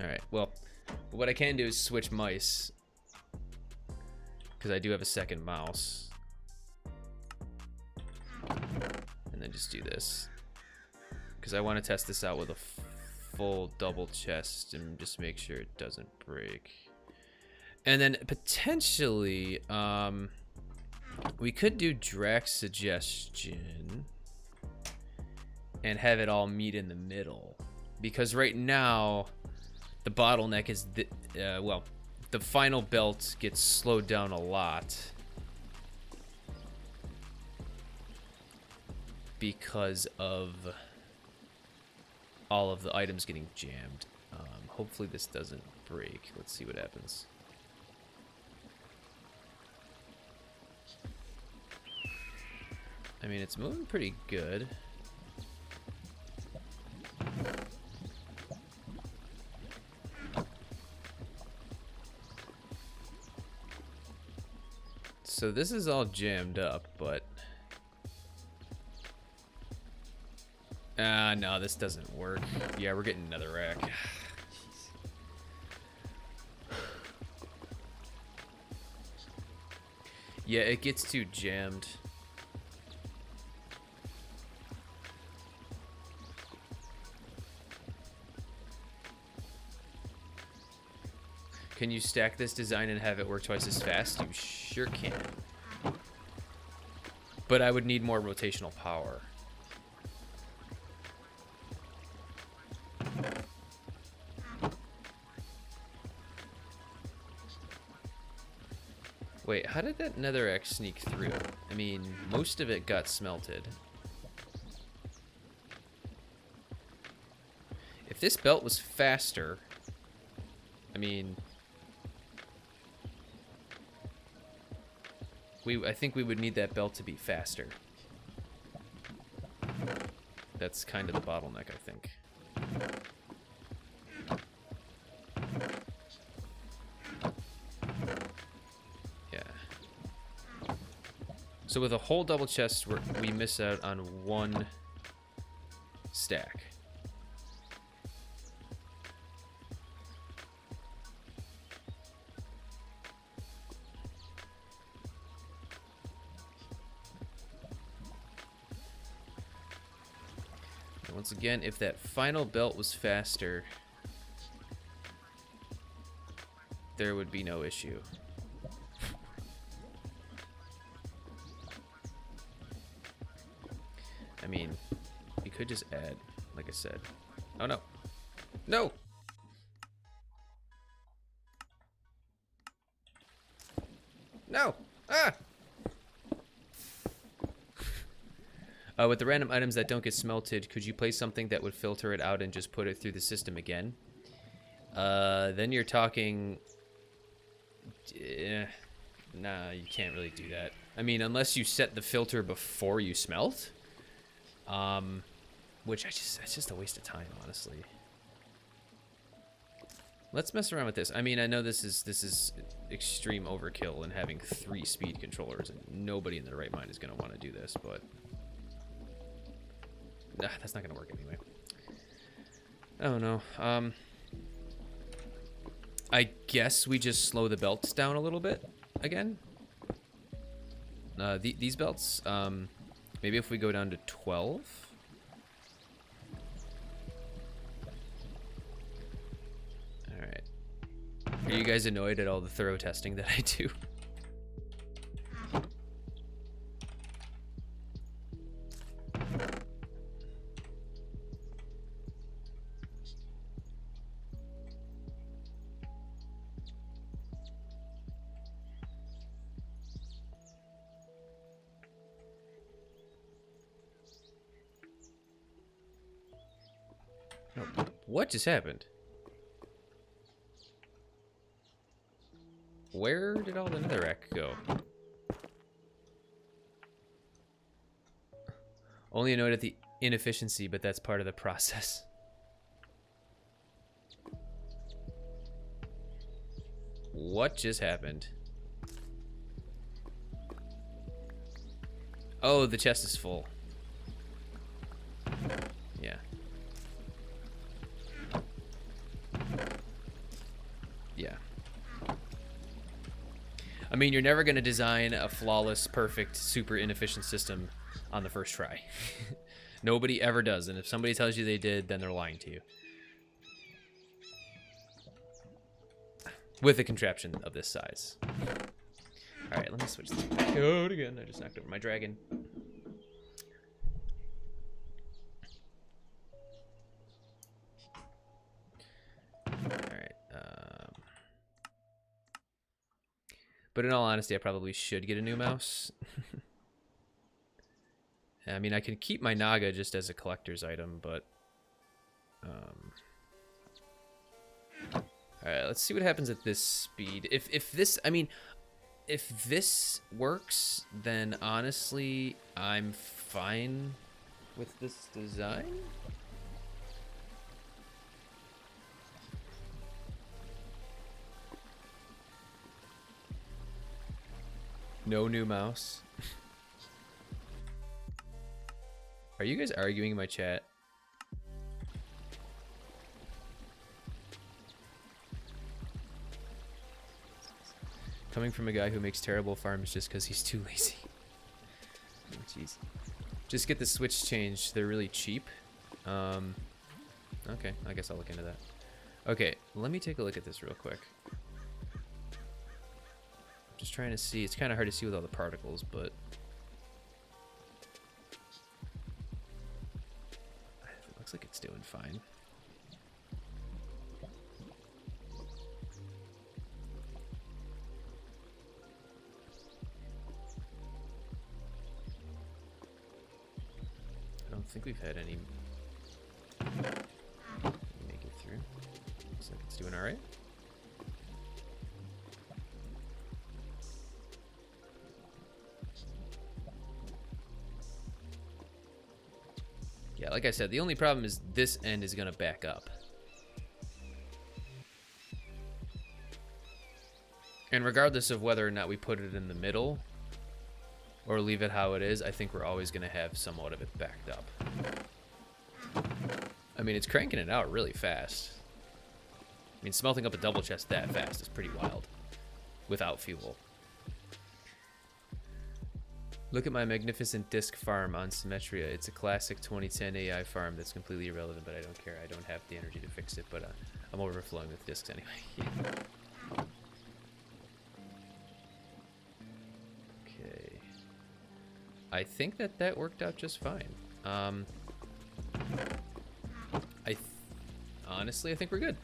Alright, well, what I can do is switch mice. Because I do have a second mouse. And then just do this. Because I want to test this out with a full double chest and just make sure it doesn't break. And then potentially, we could do Drax suggestion and have it all meet in the middle. Because right now, the bottleneck is, well, the final belt gets slowed down a lot because of all of the items getting jammed. Hopefully this doesn't break. Let's see what happens. I mean, it's moving pretty good. So this is all jammed up, but... no, this doesn't work. Yeah, we're getting another rack. Yeah, it gets too jammed. Can you stack this design and have it work twice as fast? You sure can. But I would need more rotational power. Wait, how did that netherrack sneak through? I mean, most of it got smelted. If this belt was faster, I mean... I think we would need that belt to be faster. That's kind of the bottleneck, I think. Yeah. So with a whole double chest, we miss out on one stack. Once again, if that final belt was faster, there would be no issue. I mean, you could just add, like I said. Oh no. No! No! Ah! With the random items that don't get smelted, could you place something that would filter it out and just put it through the system again? Then you're talking... nah, you can't really do that. I mean, unless you set the filter before you smelt. Which it's just a waste of time, honestly. Let's mess around with this. I mean, I know this is extreme overkill and having 3 speed controllers, and nobody in their right mind is going to want to do this, but... Nah, that's not gonna work anyway. Oh no. I guess we just slow the belts down a little bit again. These belts, maybe if we go down to 12. All right. Are you guys annoyed at all the thorough testing that I do? What just happened? Where did all the netherrack go? Only annoyed at the inefficiency, but that's part of the process. What just happened? Oh, the chest is full. Yeah. Yeah. I mean, you're never going to design a flawless, perfect, super inefficient system on the first try. Nobody ever does, and if somebody tells you they did, then they're lying to you. With a contraption of this size. Alright, let me switch this back out again. I just knocked over my dragon. Alright. But in all honesty, I probably should get a new mouse. I mean, I can keep my Naga just as a collector's item, but... Alright, let's see what happens at this speed. If this, I mean, if this works, then honestly, I'm fine with this design. No new mouse. Are you guys arguing in my chat? Coming from a guy who makes terrible farms just because he's too lazy. Oh, jeez. Just get the switch changed. They're really cheap. Okay, I guess I'll look into that. Okay, let me take a look at this real quick. Just trying to see. It's kind of hard to see with all the particles, but... It looks like it's doing fine. I don't think we've had any make it through. Looks like it's doing all right. Yeah, like I said, the only problem is this end is gonna back up. And regardless of whether or not we put it in the middle or leave it how it is, I think we're always gonna have somewhat of it backed up. I mean, it's cranking it out really fast. I mean, smelting up a double chest that fast is pretty wild without fuel. Look at my magnificent disc farm on Symmetria. It's a classic 2010 AI farm that's completely irrelevant, but I don't care. I don't have the energy to fix it, but I'm overflowing with discs anyway. Okay. I think that worked out just fine. Honestly, I think we're good.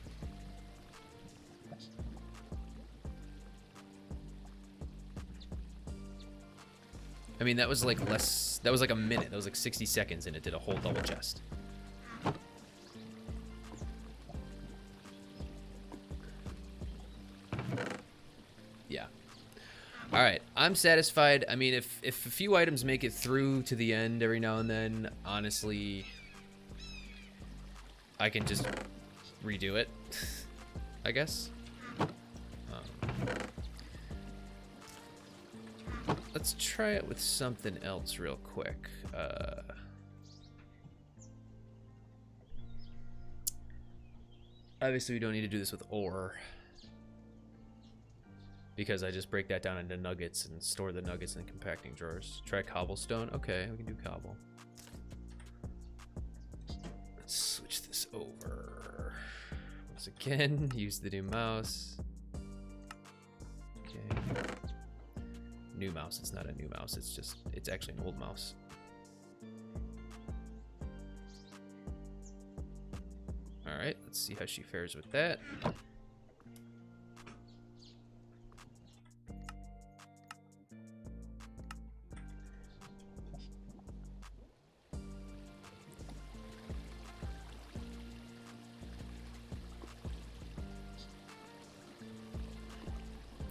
I mean, that was like less, that was like a minute. That was like 60 seconds and it did a whole double chest. Yeah. All right, I'm satisfied. I mean, if a few items make it through to the end every now and then, honestly, I can just redo it, I guess. Let's try it with something else real quick. Obviously, we don't need to do this with ore, because I just break that down into nuggets and store the nuggets in compacting drawers. Try cobblestone. Okay, we can do cobble. Let's switch this over. Once again, use the new mouse. Okay. New mouse. It's not a new mouse. It's actually an old mouse. All right, let's see how she fares with that.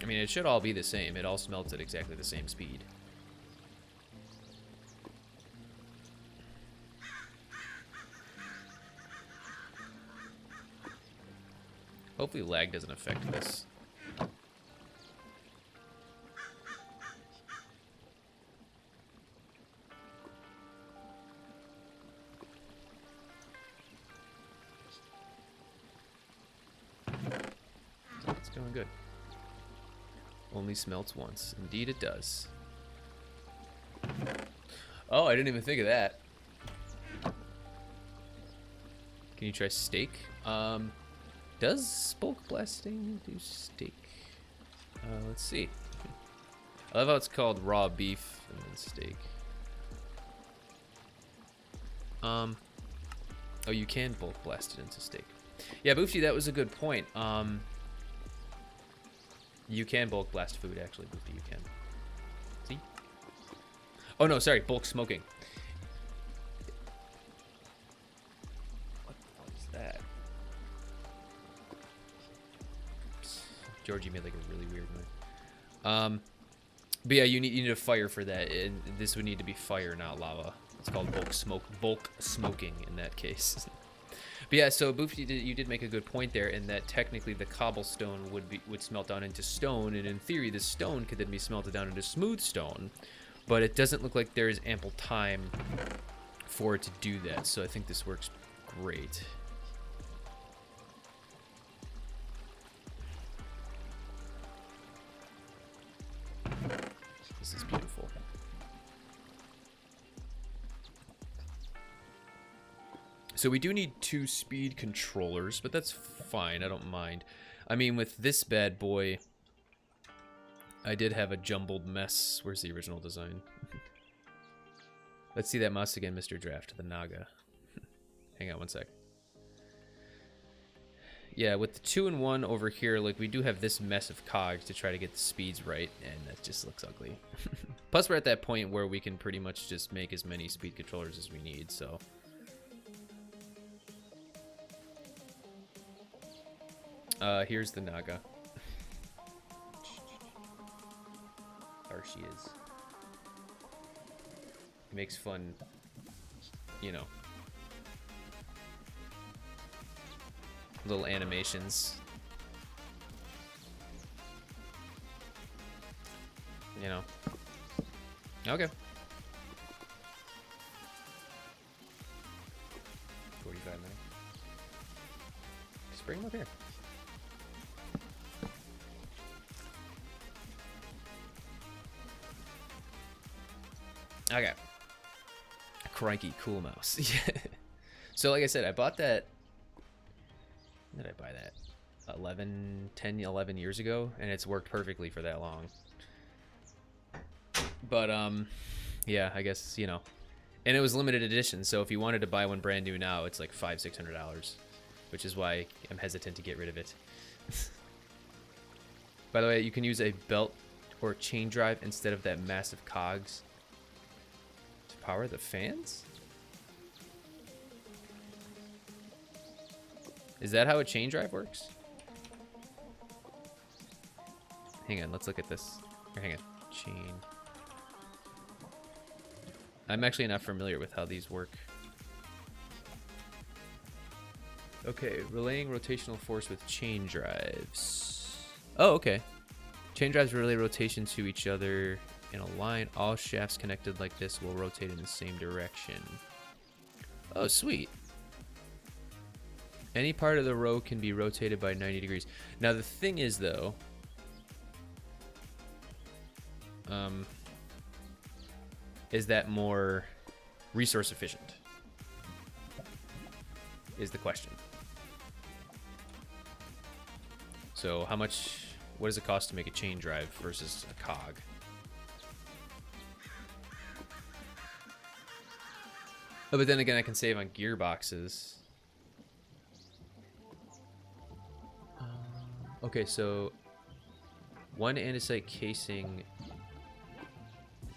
mean, it should all be the same. It all smelts at exactly the same speed. Hopefully lag doesn't affect this. It's going good. Only smelts once. Indeed it does. Oh, I didn't even think of that. Can you try steak? Does bulk blasting do steak? Let's see. I love how it's called raw beef and then steak. Oh, you can bulk blast it into steak. Yeah, Boofty, that was a good point. You can bulk blast food, actually, Boofty, you can. See? Oh, no, sorry, bulk smoking. What the fuck is that? Georgie made like a really weird noise. But yeah, you need a fire for that, and this would need to be fire, not lava. It's called bulk smoking in that case. But yeah, so Boofy, you did make a good point there, in that technically the cobblestone would smelt down into stone, and in theory the stone could then be smelted down into smooth stone, but it doesn't look like there is ample time for it to do that. So I think this works great. This is beautiful. So we do need 2 speed controllers, but that's fine. I don't mind. I mean, with this bad boy, I did have a jumbled mess. Where's the original design? Let's see that mouse again, Mr. Draft, the Naga. Hang on one sec. Yeah, with the 2-in-1 over here, like, we do have this mess of cogs to try to get the speeds right, and that just looks ugly. Plus, we're at that point where we can pretty much just make as many speed controllers as we need, so... here's the Naga. There she is. Makes fun, you know, little animations. You know. Okay. 45 minutes. Just bring them up here. Okay. Crikey, cool mouse. Yeah. So like I said, I bought that. When did I buy that? 11 years ago, and it's worked perfectly for that long. But yeah, I guess, you know. And it was limited edition, so if you wanted to buy one brand new now, it's like $500-600, which is why I'm hesitant to get rid of it. By the way, you can use a belt or chain drive instead of that massive cogs. Power the fans? Is that how a chain drive works? Hang on, let's look at this. Or hang on. Chain. I'm actually not familiar with how these work. Okay, relaying rotational force with chain drives. Oh, okay. Chain drives relay rotation to each other in a line. All shafts connected like this will rotate in the same direction. Oh, sweet. Any part of the row can be rotated by 90 degrees. Now the thing is, though, is that more resource efficient? Is the question. So how much, what does it cost to make a chain drive versus a cog? Oh, but then again, I can save on gearboxes. Okay, so 1 andesite casing,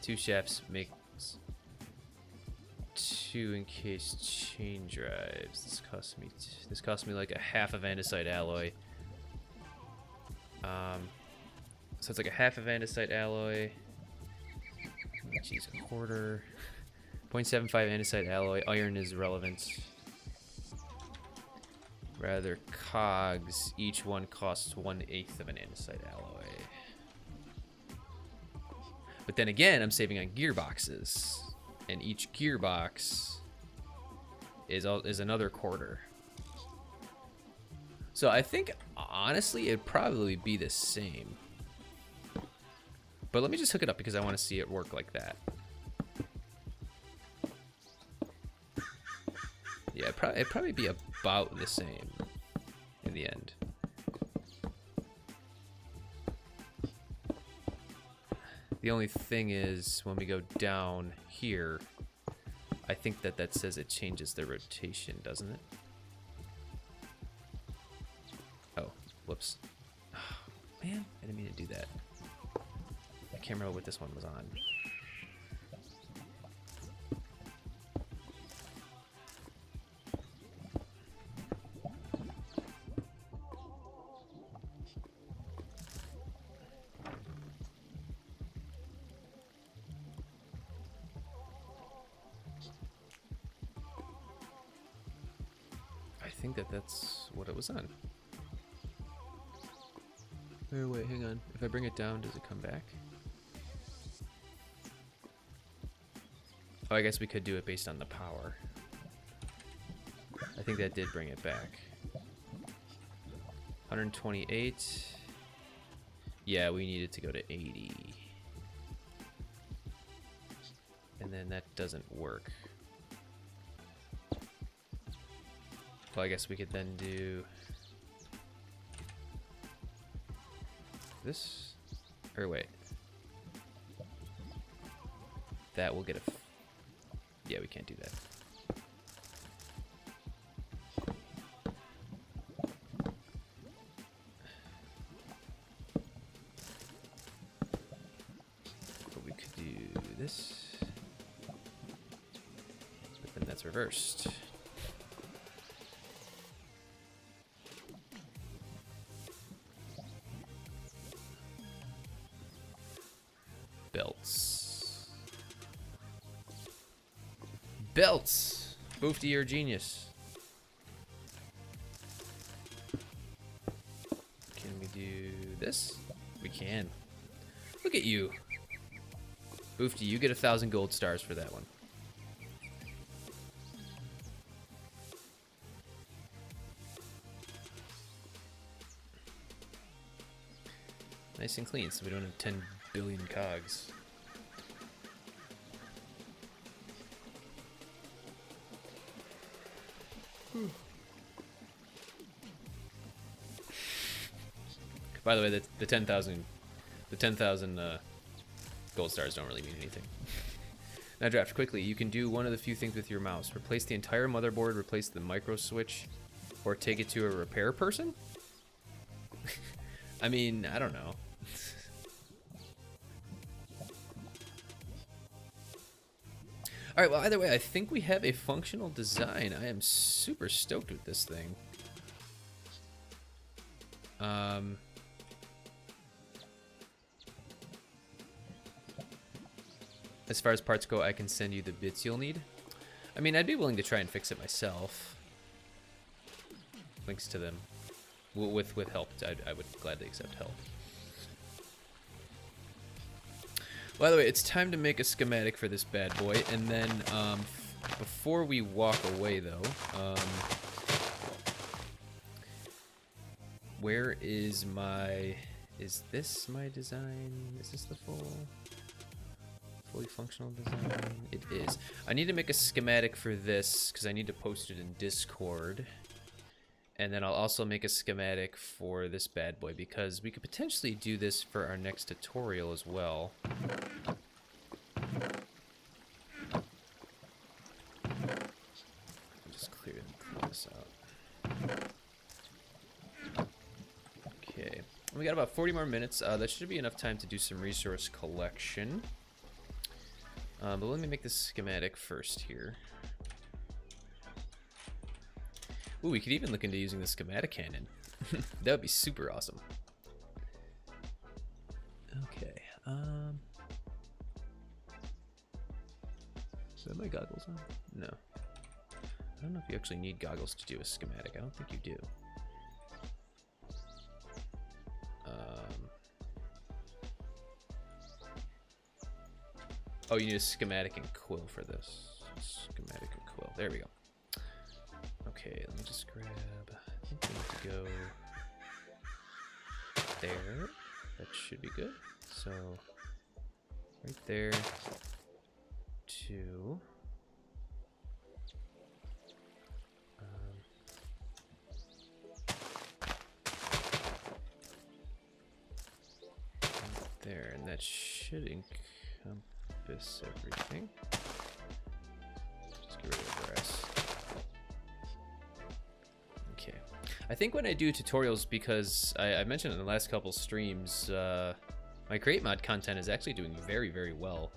2 shafts makes 2 encased chain drives. This cost me like a half of andesite alloy. So it's like a half of andesite alloy. Jeez, a quarter. 0.75 andesite alloy. Iron is relevant. Rather, cogs. Each one costs 1/8 of an andesite alloy. But then again, I'm saving on gearboxes. And each gearbox is another quarter. So I think, honestly, it'd probably be the same. But let me just hook it up because I want to see it work like that. Yeah, it'd probably be about the same in the end. The only thing is, when we go down here, I think that says it changes the rotation, doesn't it? Oh, whoops. Oh, man, I didn't mean to do that. I can't remember what this one was on. I think that's what it was on. Oh, wait, hang on. If I bring it down, does it come back? Oh, I guess we could do it based on the power. I think that did bring it back. 128. Yeah, we needed to go to 80. And then that doesn't work. Well, I guess we could then do this, or wait, that will get a, yeah, we can't do that. But we could do this, but then that's reversed. Belts! Boofty, you're a genius. Can we do this? We can. Look at you. Boofty, you get 1,000 gold stars for that one. Nice and clean, so we don't have 10 billion cogs. By the way, the 10,000 gold stars don't really mean anything. Now draft quickly. You can do one of the few things with your mouse: replace the entire motherboard, replace the micro switch, or take it to a repair person. I mean, I don't know. All right, well, either way, I think we have a functional design. I am super stoked with this thing. As far as parts go, I can send you the bits you'll need. I mean, I'd be willing to try and fix it myself. Links to them. With help, I would gladly accept help. By the way, it's time to make a schematic for this bad boy, and then before we walk away, though, where is my? Is this my design? Is this the fully functional design? It is. I need to make a schematic for this because I need to post it in Discord. And then I'll also make a schematic for this bad boy because we could potentially do this for our next tutorial as well. Just clear this out. Okay. We got about 40 more minutes. That should be enough time to do some resource collection. But let me make this schematic first here. Ooh, we could even look into using the schematic cannon. That would be super awesome. Okay. Is that my goggles on? No. I don't know if you actually need goggles to do a schematic. I don't think you do. Oh, you need a schematic and quill for this. Schematic and quill. There we go. Okay, let me just grab. I think we need to go there. That should be good. So, right there. 2. Right there, and that should encompass everything. Just get rid of the rest. Okay. I think when I do tutorials, because I mentioned in the last couple streams, my Create Mod content is actually doing very, very well.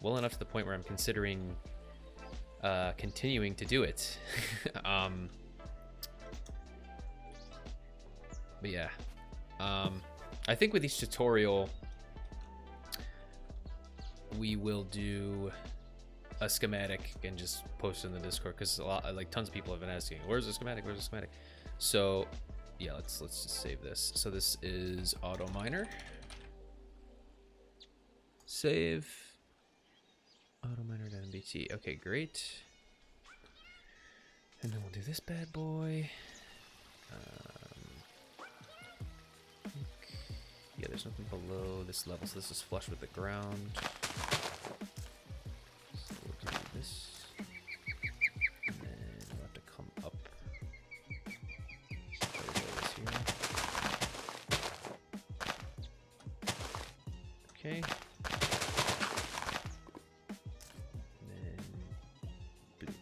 Well enough to the point where I'm considering continuing to do it. But yeah, I think with each tutorial we will do a schematic and just post it in the Discord, because a lot, like tons of people have been asking, where's the schematic, where's the schematic? So yeah, let's just save this. So this is auto miner, save auto miner.mbt. Okay, great. And then we'll do this bad boy. Yeah, there's nothing below this level, so this is flush with the ground. So we'll do this, and then we'll have to come up. Okay. And then boop.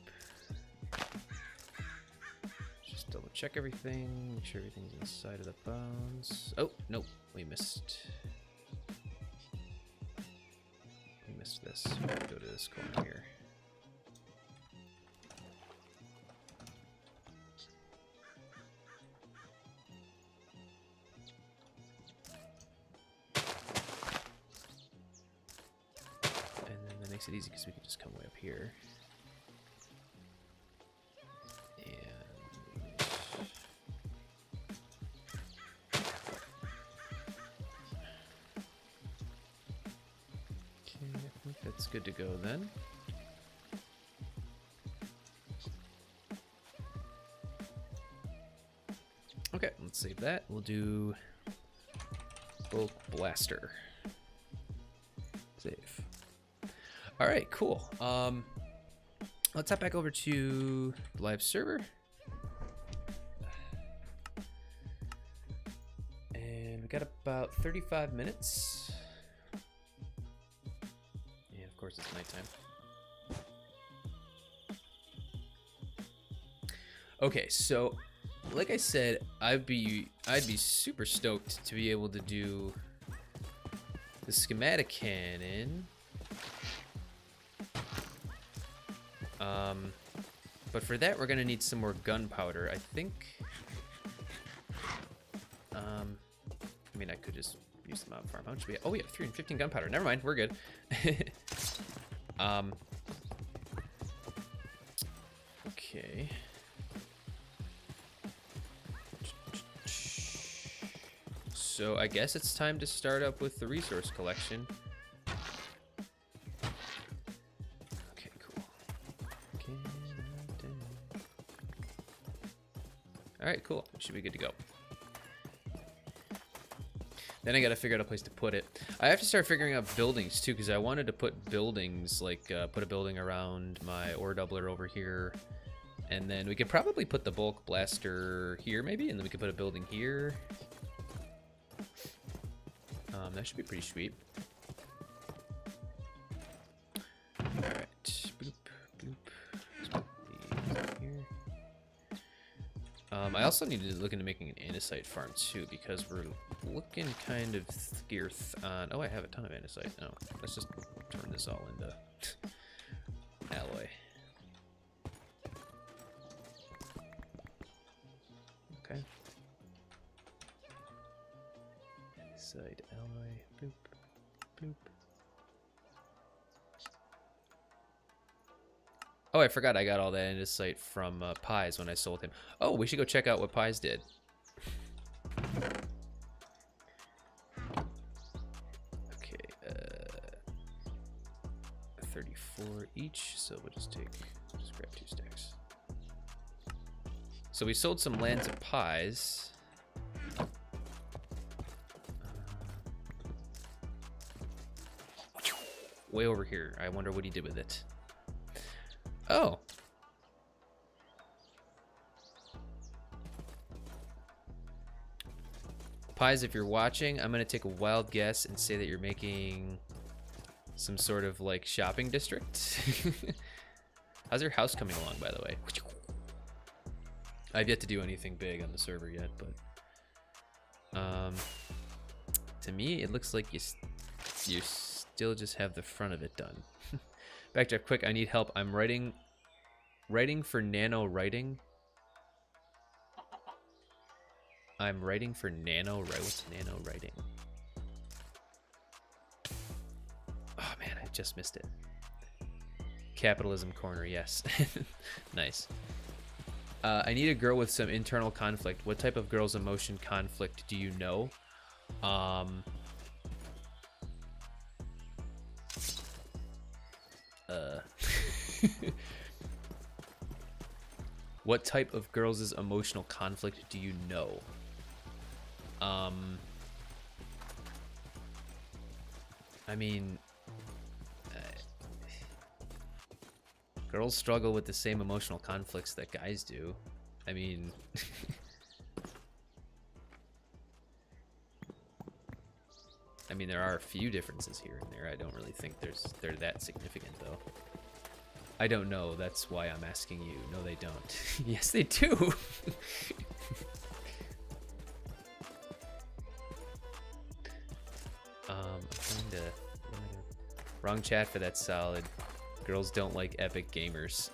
Just double check everything, make sure everything's inside of the bounds. Oh, nope, we missed. We missed this. We'll go to this corner here. Makes it easy because we can just come way up here. And okay, I think that's good to go then. Okay, let's save that. We'll do bulk blaster. Save. All right, cool. Let's hop back over to the live server. And we got about 35 minutes. And of course it's nighttime. Okay, so like I said, I'd be super stoked to be able to do the schematic cannon. But for that, we're gonna need some more gunpowder, I think. I mean, I could just use the mob farm. How much do we have? Oh, we have 315 gunpowder. Never mind, we're good. Okay. So I guess it's time to start up with the resource collection. Alright, cool. It should be good to go. Then I gotta figure out a place to put it. I have to start figuring out buildings too, because I wanted to put buildings, like put a building around my ore doubler over here. And then we could probably put the bulk blaster here maybe, and then we could put a building here. That should be pretty sweet. Alright. Boop, boop. Here. I also need to look into making an andesite farm too, because we're looking kind of scarce on. Oh, I have a ton of andesite. No, let's just turn this all into alloy. Okay. Oh, I forgot I got all that insight from Pies when I sold him. Oh, we should go check out what Pies did. Okay, 34 each, so we'll just grab 2 stacks. So we sold some land to Pies. Way over here. I wonder what he did with it. Oh. Pies, if you're watching, I'm going to take a wild guess and say that you're making some sort of like shopping district. How's your house coming along, by the way? I've yet to do anything big on the server yet, but to me, it looks like you still just have the front of it done. Backdraft quick, I need help. I'm writing for nano writing. I'm writing for nano writing. What's nano writing? Oh man, I just missed it. Capitalism corner, yes. Nice. I need a girl with some internal conflict. What type of girl's emotion conflict do you know? What type of girls' emotional conflict do you know? I mean, girls struggle with the same emotional conflicts that guys do. I mean, there are a few differences here and there. I don't really think they're that significant, though. I don't know. That's why I'm asking you. No, they don't. Yes, they do. I'm trying to... Wrong chat for that solid. Girls don't like epic gamers.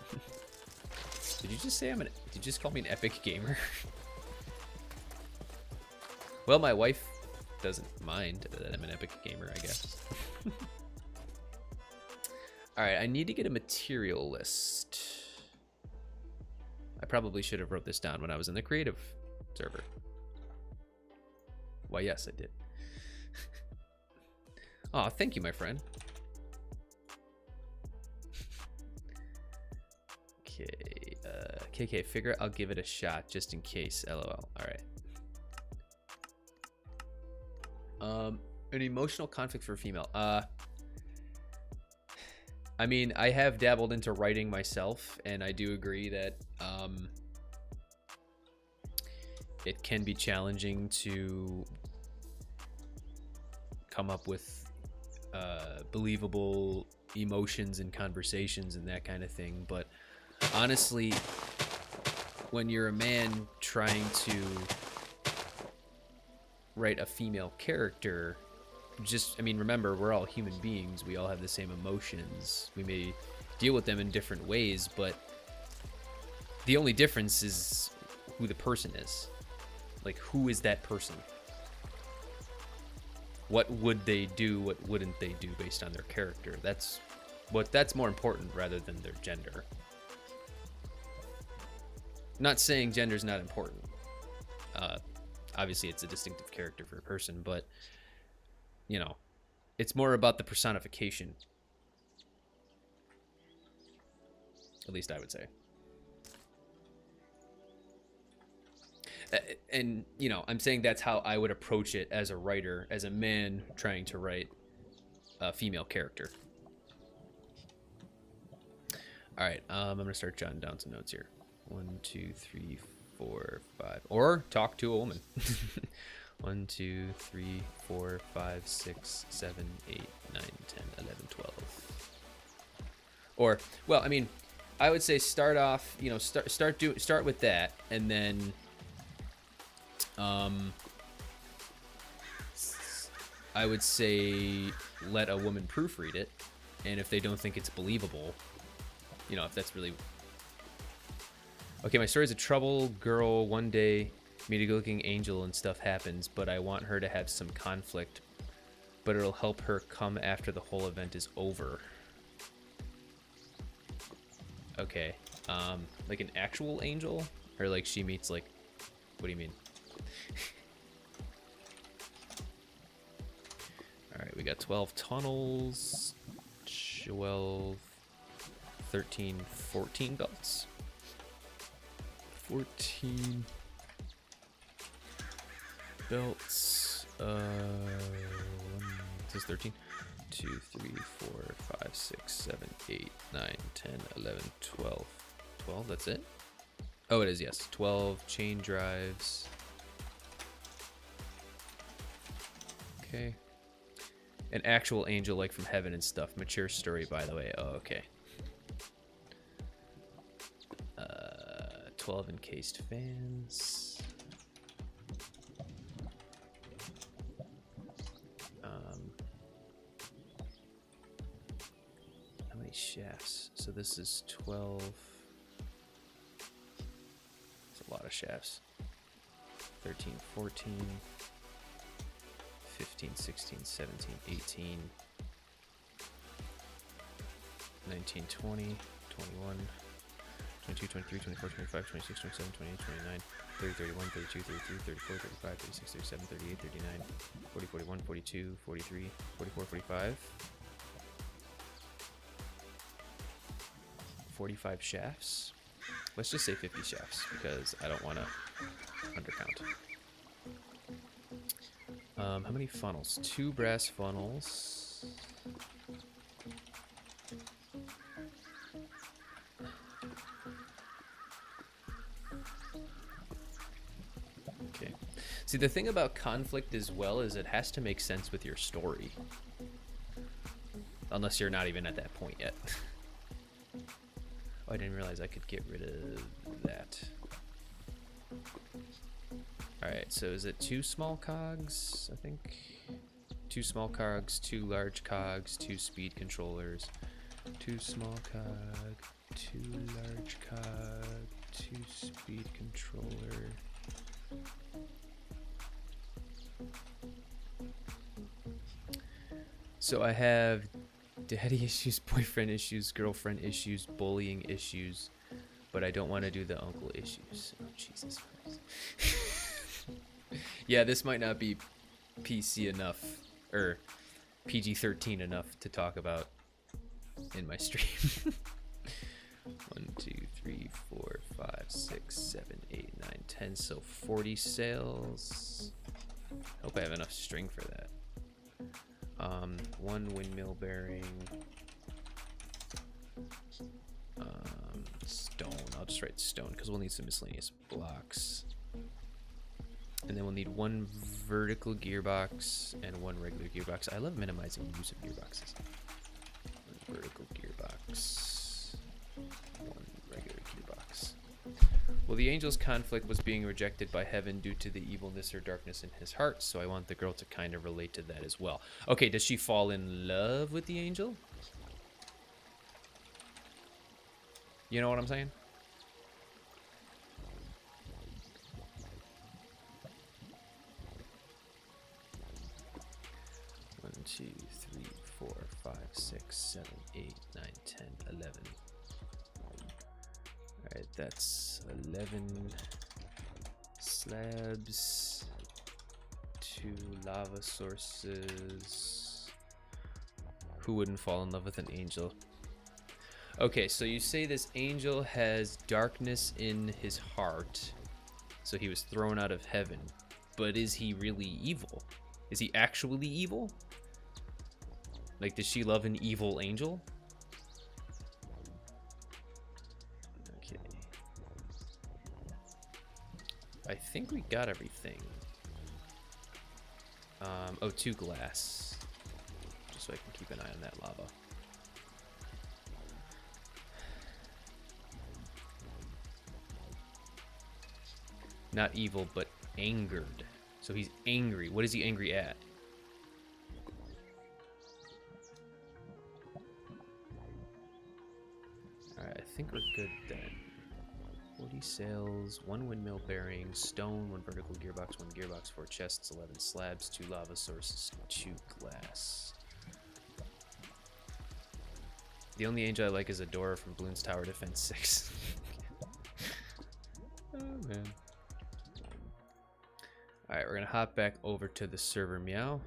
Did you just say did you just call me an epic gamer? Well, my wife doesn't mind that I'm an epic gamer, I guess. Alright, I need to get a material list. I probably should have wrote this down when I was in the creative server. Why, yes, I did. Aw, thank you, my friend. Okay, KK, figure I'll give it a shot just in case, LOL. Alright. An emotional conflict for a female. I mean, I have dabbled into writing myself, and I do agree that it can be challenging to come up with believable emotions and conversations and that kind of thing. But honestly, when you're a man trying to write a female character, remember, we're all human beings. We all have the same emotions. We may deal with them in different ways, but the only difference is who the person is. Like, who is that person? What would they do? What wouldn't they do based on their character? That's more important rather than their gender. Not saying gender's not important. Obviously, it's a distinctive character for a person, but you know, it's more about the personification. At least I would say. And, you know, I'm saying that's how I would approach it as a writer, as a man trying to write a female character. All right, I'm going to start jotting down some notes here. 1, 2, 3, 4, 5. Or talk to a woman. 1, 2, 3, 4, 5, 6, 7, 8, 9, 10, 11, 12. Or, well, I mean, I would say start off, you know, start with that, and then I would say let a woman proofread it, and if they don't think it's believable, you know, if that's really... Okay, my story is a trouble girl. One day, meet a good-looking angel and stuff happens, but I want her to have some conflict, but it'll help her come after the whole event is over. Okay. Like an actual angel? Or like she meets like... What do you mean? Alright, we got 12 tunnels. 12... 13, 14 belts. 14 belts. This is 13. 2, 3, 4, 5, 6, 7, 8, 9, 10, 11, 12. 12, that's it? Oh, it is, yes. 12 chain drives. Okay. An actual angel, like from heaven and stuff. Mature story, by the way. Oh, okay. 12 encased fans. How many shafts? So this is 12. That's a lot of shafts. 13, 14, 15, 16, 17, 18, 19, 20, 21, 22, 23, 24, 25, 26, 27, 28, 29, 30, 31, 32, 33, 34, 35, 36, 37, 38, 39, 40, 41, 42, 43, 44, 45. 45 shafts. Let's just say 50 shafts because I don't want to undercount. How many funnels? 2 brass funnels. Okay. See, the thing about conflict as well is it has to make sense with your story. Unless you're not even at that point yet. Oh, I didn't realize I could get rid of that. Alright, so is it 2 small cogs, I think? 2 small cogs, 2 large cogs, 2 speed controllers. 2 small cog, 2 large cog, 2 speed controller. So I have daddy issues, boyfriend issues, girlfriend issues, bullying issues, but I don't want to do the uncle issues. Oh, Jesus Christ. Yeah, this might not be PC enough, or PG-13 enough to talk about in my stream. 1, 2, 3, 4, 5, 6, 7, 8, 9, 10, so 40 sales. Hope I have enough string for that. 1 windmill bearing. Stone. I'll just write stone because we'll need some miscellaneous blocks. And then we'll need 1 vertical gearbox and 1 regular gearbox. I love minimizing the use of gearboxes. 1 vertical gearbox. 1 regular gearbox. Well, the angel's conflict was being rejected by heaven due to the evilness or darkness in his heart, so I want the girl to kind of relate to that as well. Okay, does she fall in love with the angel? You know what I'm saying? One, 2, 3, 4, 5, 6, 7, 8, 9, 10, 11. Alright, that's 11 slabs, 2 lava sources. Who wouldn't fall in love with an angel? Okay, so you say this angel has darkness in his heart, so he was thrown out of heaven. But is he really evil? Is he actually evil? Like, does she love an evil angel? Okay. I think we got everything. Oh, 2 glass. Just so I can keep an eye on that lava. Not evil, but angered. So he's angry. What is he angry at? Alright, I think we're good then. 40 sails, 1 windmill bearing, stone, 1 vertical gearbox, 1 gearbox, 4 chests, 11 slabs, 2 lava sources, 2 glass. The only angel I like is Adora from Bloons Tower Defense 6. Oh, man. Alright, we're going to hop back over to the server, Meow.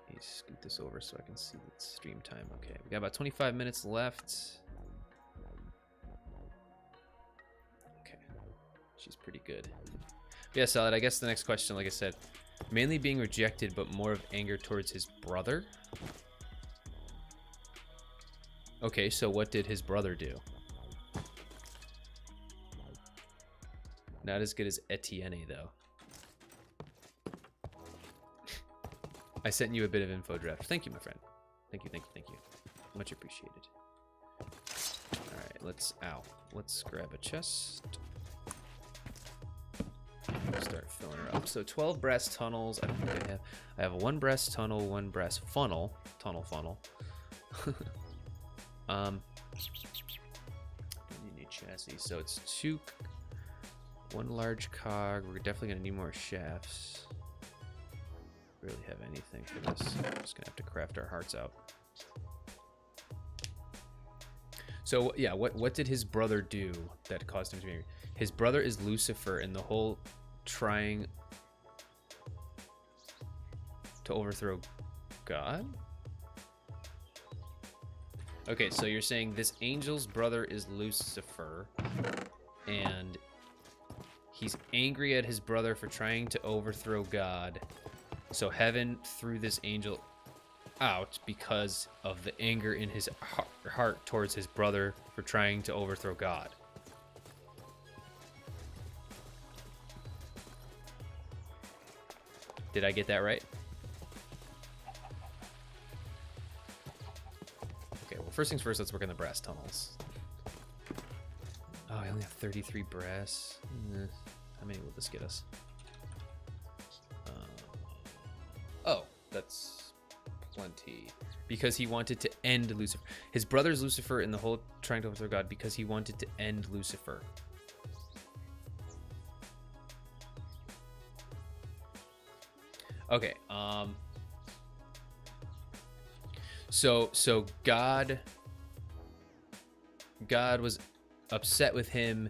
Let me scoot this over so I can see the stream time. Okay, we got about 25 minutes left. Okay, she's pretty good. Yeah, Solid, I guess the next question, like I said, mainly being rejected, but more of anger towards his brother. Okay, so what did his brother do? Not as good as Etienne, though. I sent you a bit of info draft. Thank you, my friend. Thank you, thank you, thank you. Much appreciated. Alright, let's grab a chest. Start filling her up. So 12 brass tunnels. I don't think I have one brass tunnel, one brass funnel. Funnel. You need chassis. So it's one large cog. We're definitely gonna need more shafts. Really have anything for this. I'm just gonna have to craft our hearts out. So yeah, what did his brother do that caused him to be angry? His brother is Lucifer, and the whole trying to overthrow God? Okay, so you're saying this angel's brother is Lucifer, and he's angry at his brother for trying to overthrow God. So heaven threw this angel out because of the anger in his heart towards his brother for trying to overthrow God. Did I get that right? Okay, well, first things first, let's work on the brass tunnels. Oh, I only have 33 brass. How many will this get us? Oh, that's plenty. Because he wanted to end Lucifer. His brother's Lucifer in the whole trying to overthrow God because he wanted to end Lucifer. Okay, so God was upset with him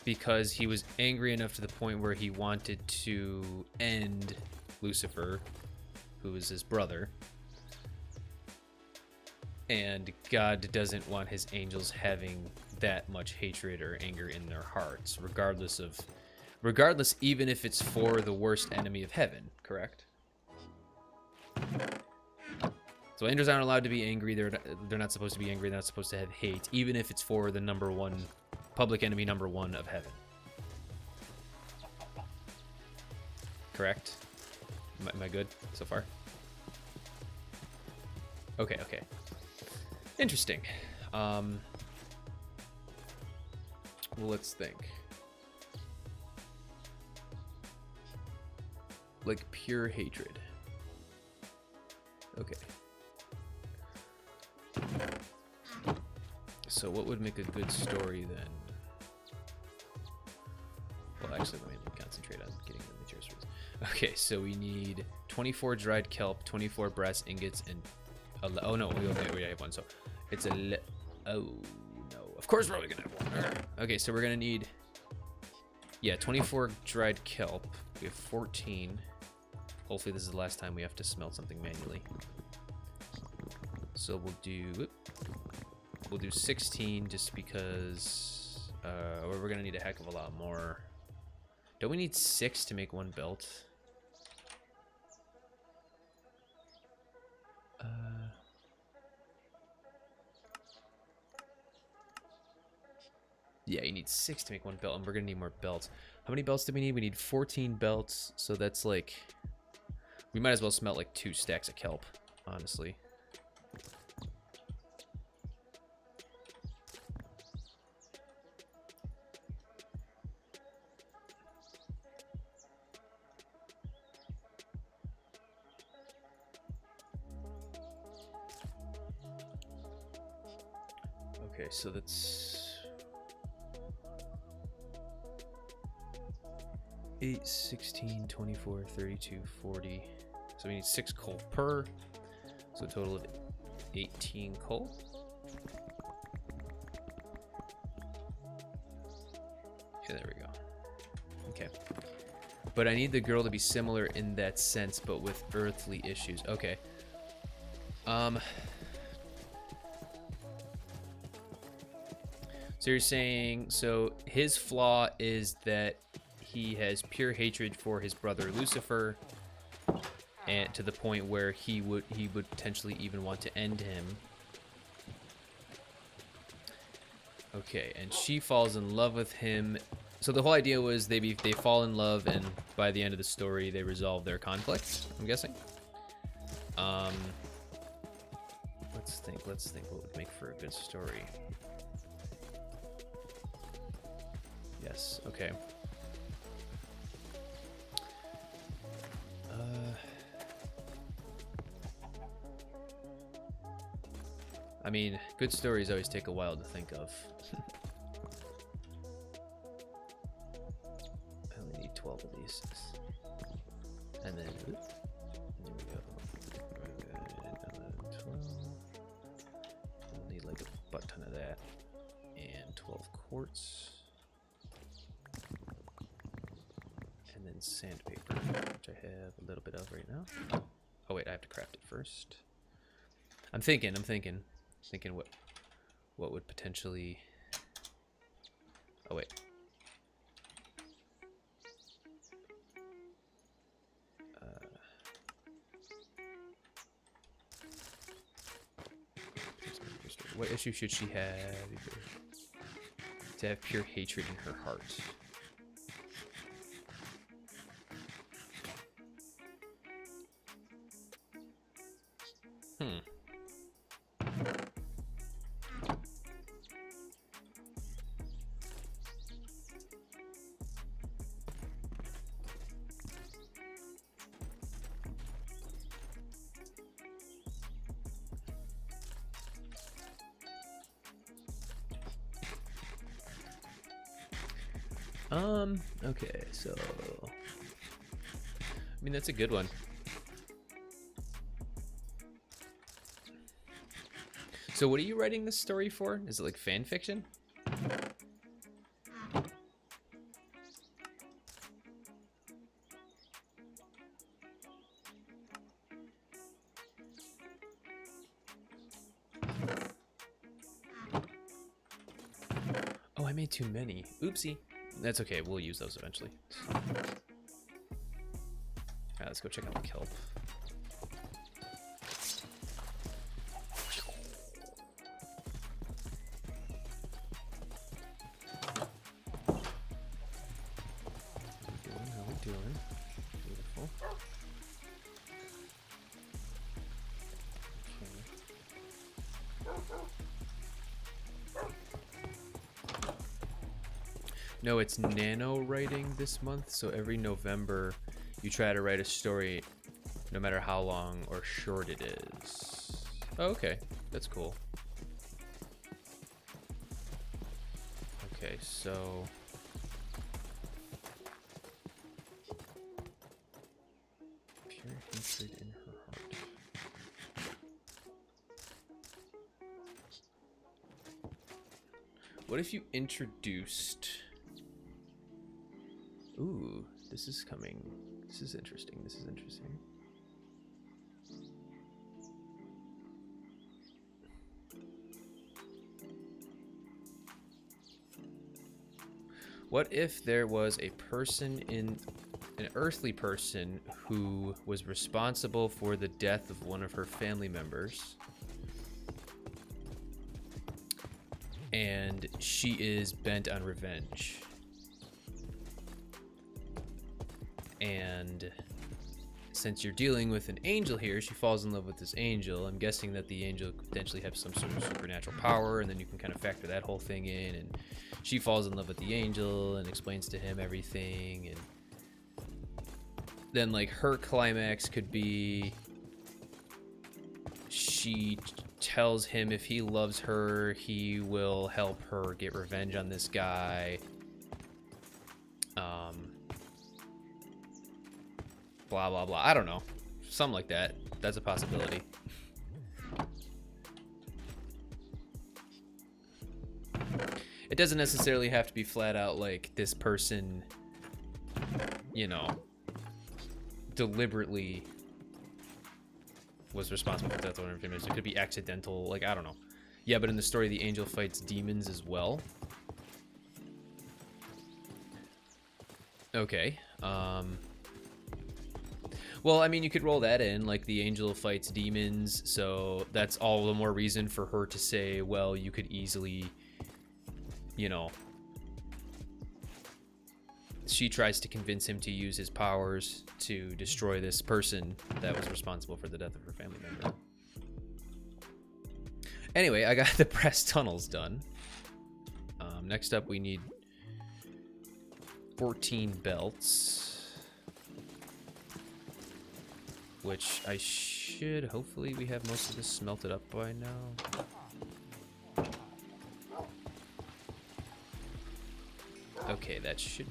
because he was angry enough to the point where he wanted to end Lucifer, who is his brother. And God doesn't want his angels having that much hatred or anger in their hearts, regardless even if it's for the worst enemy of heaven, correct? So angels aren't allowed to be angry. They're not supposed to be angry. They're not supposed to have hate, even if it's for the public enemy number one of heaven. Correct? Am I good so far? Okay. Interesting. Well, let's think. Like pure hatred. Okay. So what would make a good story then? Well, actually, let me concentrate on getting the materials first. Okay, so we need 24 dried kelp, 24 brass ingots, and oh no, we have one. So it's oh no, of course we're only gonna have one. Okay, so we're gonna need 24 dried kelp. We have 14. Hopefully this is the last time we have to smelt something manually. So we'll do 16 just because we're gonna need a heck of a lot more. Don't we need 6 to make one belt? Yeah, you need 6 to make one belt, and we're gonna need more belts. How many belts do we need? We need 14 belts, so that's like, we might as well smelt like 2 stacks of kelp, honestly. Okay, so that's 8, 16, 24, 32, 40. So we need 6 coal per. So a total of 18 coal. Okay, there we go. Okay. But I need the girl to be similar in that sense, but with earthly issues. Okay. So you're saying, so his flaw is that he has pure hatred for his brother Lucifer, and to the point where he would potentially even want to end him. Okay, and she falls in love with him. So the whole idea was they fall in love, and by the end of the story they resolve their conflict, I'm guessing. Let's think what would make for a good story. Yes, okay. I mean, good stories always take a while to think of. I only need 12 of these. And then, there we go. 12. I'll need like a butt ton of that. And 12 quartz. And then sandpaper, which I have a little bit of right now. Oh wait, I have to craft it first. I'm thinking what would potentially. Oh wait. What issue should she have? To have pure hatred in her heart. Okay, so I mean that's a good one. So what are you writing this story for? Is it like fan fiction? Oh, I made too many. Oopsie. That's okay, we'll use those eventually. Alright, let's go check out the kelp. How we doing? Beautiful. No, it's nano writing this month, so every November you try to write a story no matter how long or short it is. Oh, okay, that's cool. Okay, so pure hatred in her heart. What if you introduced... Ooh, this is coming. This is interesting. This is interesting. What if there was a person an earthly person who was responsible for the death of one of her family members, and she is bent on revenge? And since you're dealing with an angel here, she falls in love with this angel. I'm guessing that the angel could potentially have some sort of supernatural power, and then you can kind of factor that whole thing in. And she falls in love with the angel and explains to him everything. And then, like, her climax could be she tells him if he loves her, he will help her get revenge on this guy. Blah, blah, blah. I don't know. Something like that. That's a possibility. doesn't necessarily have to be flat out like this person, you know, deliberately was responsible for the death of one of her family members. It could be accidental, like, I don't know. Yeah, but in the story, the angel fights demons as well. Okay. Well, I mean, you could roll that in, like the angel fights demons, so that's all the more reason for her to say, well, you could easily, you know, she tries to convince him to use his powers to destroy this person that was responsible for the death of her family member. Anyway, I got the brass tunnels done. Next up, we need 14 belts, which I should, hopefully we have most of this smelted up by now. Okay, that should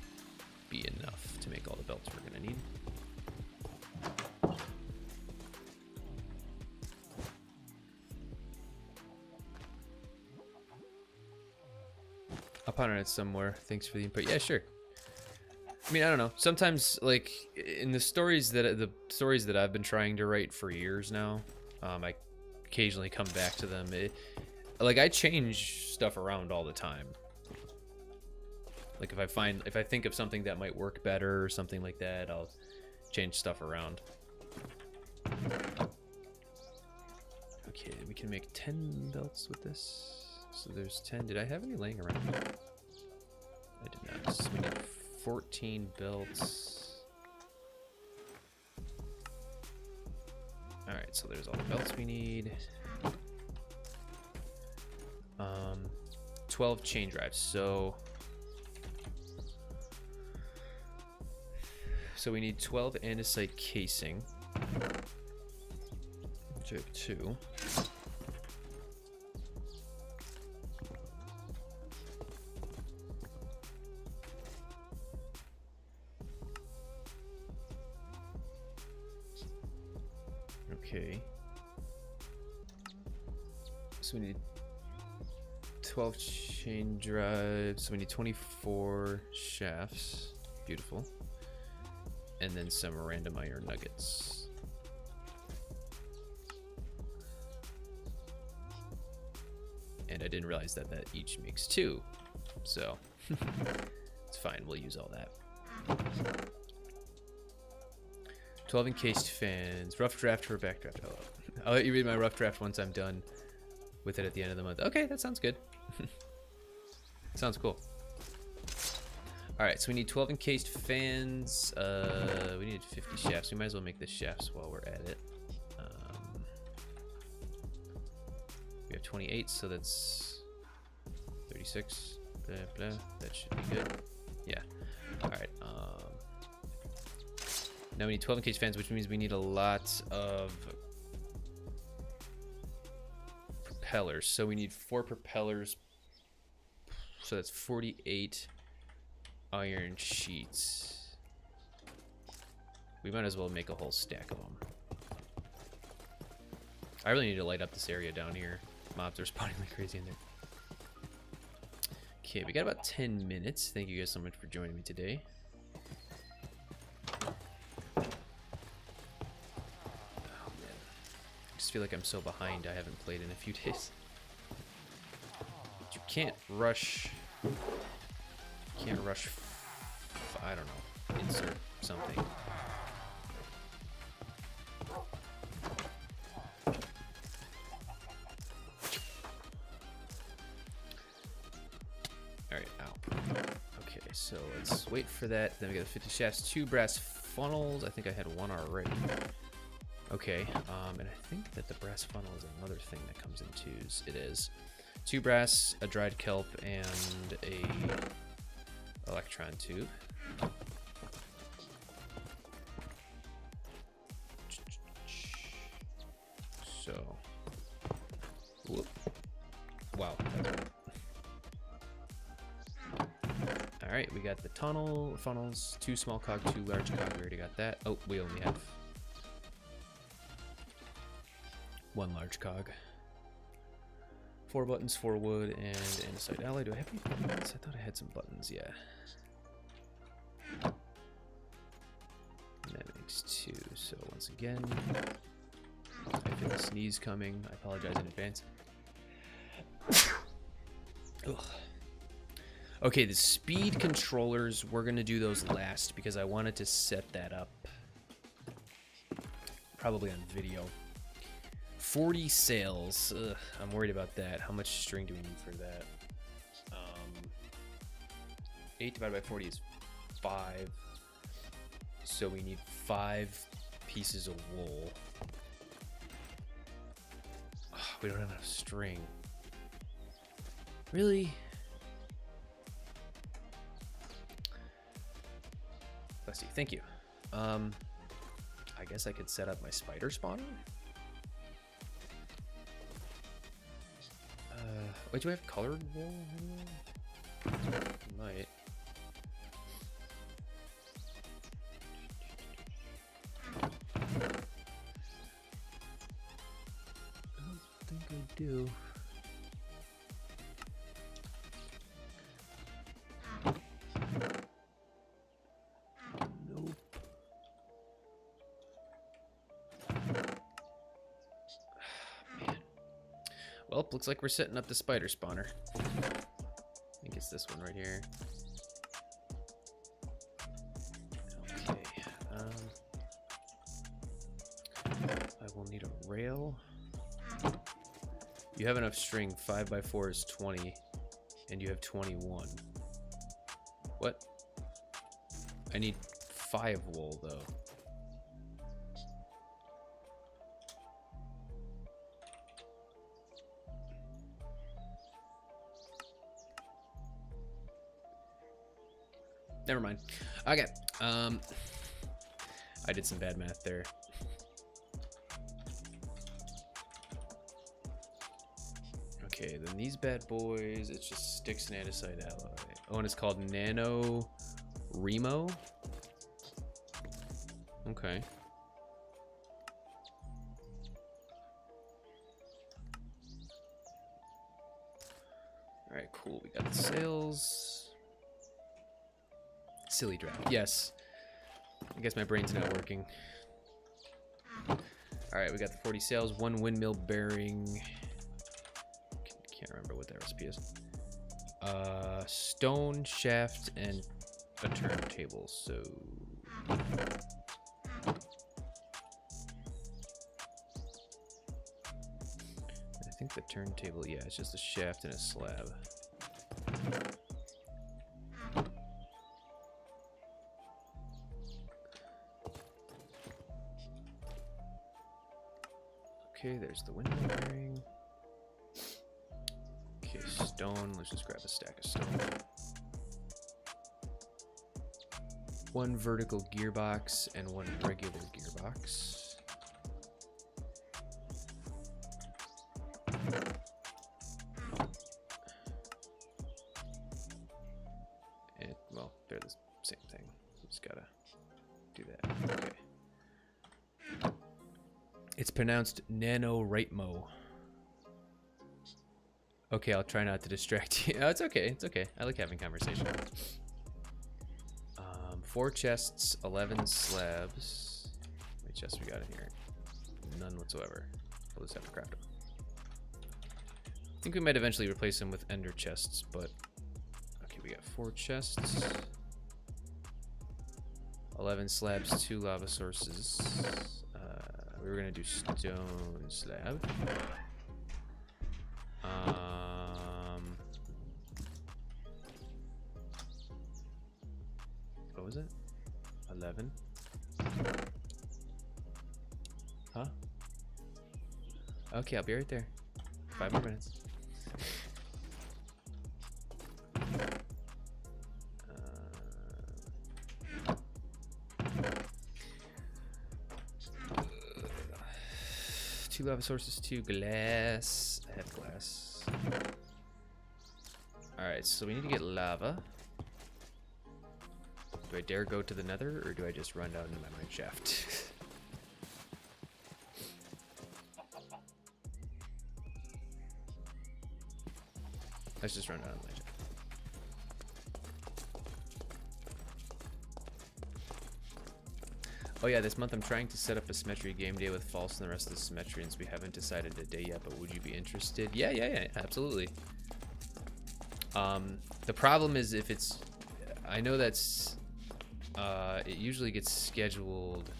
be enough to make all the belts we're gonna need. I'll ponder it somewhere. Thanks for the input. Yeah, sure. I mean, I don't know. Sometimes, like in the stories that I've been trying to write for years now, I occasionally come back to them. Like I change stuff around all the time. Like if I think of something that might work better or something like that, I'll change stuff around. Okay, we can make 10 belts with this. So there's 10. Did I have any laying around? I did not. So we need 14 belts. Alright, so there's all the belts we need. 12 chain drives. So we need 12 andesite casing. Which I have 2. Okay. So we need 12 chain drives. So we need 24 shafts. Beautiful. And then some random iron nuggets. And I didn't realize that each makes 2. So it's fine. We'll use all that. 12 encased fans, rough draft or backdraft. Oh, I'll let you read my rough draft once I'm done with it at the end of the month. Okay, that sounds good. Sounds cool. All right, so we need 12 encased fans. We need 50 shafts. We might as well make the shafts while we're at it. We have 28, so that's 36. Blah, blah. That should be good. Yeah. All right. Now we need 12 encased fans, which means we need a lot of propellers. So we need 4 propellers. So that's 48 iron sheets. We might as well make a whole stack of them. I really need to light up this area down here. Mobs are spawning like crazy in there. Okay, we got about 10 minutes. Thank you guys so much for joining me today. I feel like I'm so behind. I haven't played in a few days. But you can't rush. I don't know. Insert something. All right. Ow. Okay. So let's wait for that. Then we got 50 shafts, 2 brass funnels. I think I had 1 already. Okay, and I think that the brass funnel is another thing that comes in 2s. It is 2 brass, a dried kelp, and a electron tube. So, whoop. Wow. All right, we got the funnels, 2 small cog, 2 large cog. We already got that. Oh, we only have 1 large cog. 4 buttons, 4 wood, and andesite alloy. Do I have any buttons? I thought I had some buttons, yeah. And that makes 2. So once again, I feel a sneeze coming. I apologize in advance. Ugh. Okay, the speed controllers, we're going to do those last because I wanted to set that up probably on video. 40 sails. Ugh, I'm worried about that. How much string do we need for that? 8 divided by 40 is 5. So we need 5 pieces of wool. Oh, we don't have enough string. Really? Let's see. Thank you. I guess I could set up my spider spawner. Wait, do I have colored wool? Might. I don't think I do. Nope. Man. Well, looks like we're setting up the spider spawner. I think it's this one right here. Okay. I will need a rail. You have enough string. 5 by 4 is 20, and you have 21. What? I need 5 wool though. Never mind. Okay. I did some bad math there. Okay, then these bad boys, it's just sticks and andesite alloy. Oh, and it's called Nano Remo. Okay. All right, cool. We got the sails. Silly draft. Yes. I guess my brain's not working. All right, we got the 40 sails, 1 windmill bearing. Can't remember what that recipe is. Stone shaft and a turntable. So I think the turntable, yeah, it's just a shaft and a slab. Okay, there's the window bearing. Okay, stone. Let's just grab a stack of stone. 1 vertical gearbox and 1 regular gearbox. And, well, they're the same thing. Just gotta do that. Okay. It's pronounced NaNoWriMo. Okay, I'll try not to distract you. Oh, it's okay. It's okay. I like having conversation. 4 chests, 11 slabs. How many chests we got in here? None whatsoever. We'll just have to craft them. I think we might eventually replace them with ender chests, but okay, we got 4 chests, 11 slabs, 2 lava sources. We were gonna do stone slab. What was it? 11. Huh? Okay, I'll be right there. 5 more minutes. 2 lava sources, 2 glass. I have glass. Alright, so we need to get lava. Do I dare go to the nether, or do I just run down into my mine shaft? Let's just run it on my channel. Oh yeah, this month I'm trying to set up a symmetry game day with false and the rest of the symmetrians. We haven't decided a day yet, but would you be interested? Yeah, absolutely. The problem is if it's, I know that's, it usually gets scheduled.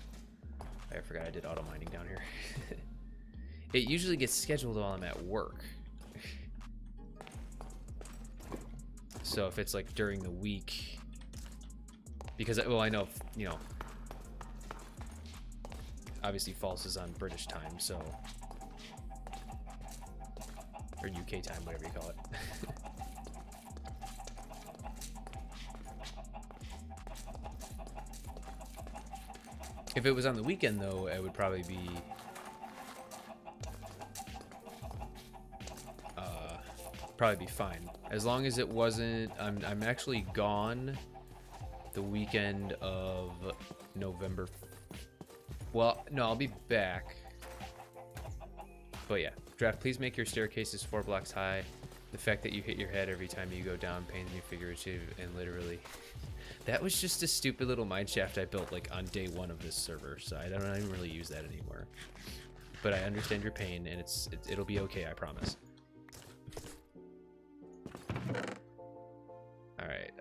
I forgot I did auto mining down here. It usually gets scheduled while I'm at work. So if it's like during the week, because, well, I know, you know, obviously false is on British time, so, or UK time, whatever you call it. If it was on the weekend, though, it would probably be fine, as long as it wasn't. I'm actually gone the weekend of November. Well, no, I'll be back. But yeah, draft. Please make your staircases 4 blocks high. The fact that you hit your head every time you go down pains me figurative and literally. That was just a stupid little mineshaft I built like on day 1 of this server, so I don't even really use that anymore. But I understand your pain, and it'll be okay, I promise. All right,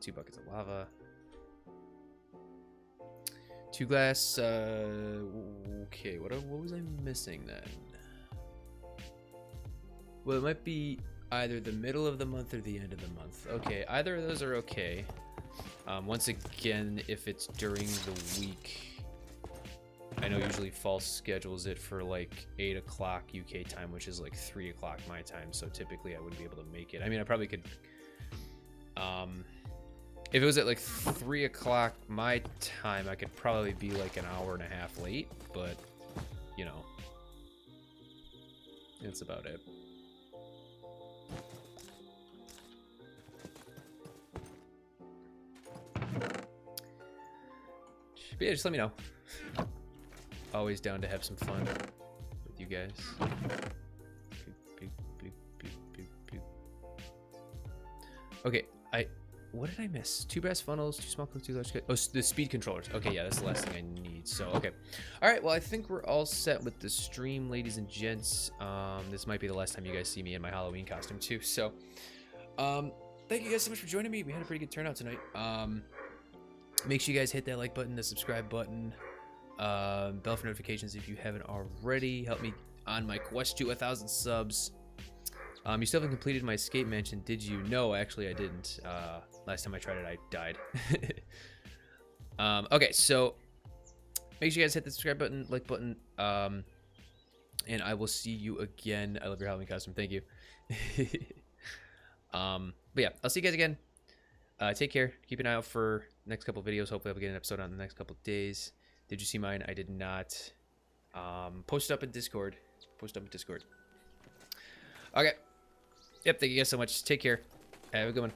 2 buckets of lava, 2 glass. Okay, what was I missing then? Well, it might be either the middle of the month or the end of the month. Okay, either of those are okay. Once again, if it's during the week, I know usually false schedules it for like 8 o'clock UK time, which is like 3 o'clock my time, so typically I wouldn't be able to make it. I mean, I probably could, if it was at like 3 o'clock my time, I could probably be like an hour and a half late, but, you know, that's about it. But yeah, just let me know. Always down to have some fun with you guys. Okay, what did I miss? 2 brass funnels, 2 small cooks, 2 large cooks. Oh, the speed controllers. Okay, yeah, that's the last thing I need. So, okay. All right, well, I think we're all set with the stream, ladies and gents. This might be the last time you guys see me in my Halloween costume, too. So, thank you guys so much for joining me. We had a pretty good turnout tonight. Make sure you guys hit that like button, the subscribe button, bell for notifications if you haven't already. Help me on my quest to 1,000 subs. You still haven't completed my escape mansion, did you? No, actually I didn't. Last time I tried it, I died. Okay, so make sure you guys hit the subscribe button, like button, and I will see you again. I love your Halloween costume. Thank you. But yeah, I'll see you guys again. Take care. Keep an eye out for next couple videos. Hopefully I'll get an episode on the next couple days. Did you see mine? I did not. Post up in Discord. Okay. Yep, thank you guys so much. Take care. Have a good one.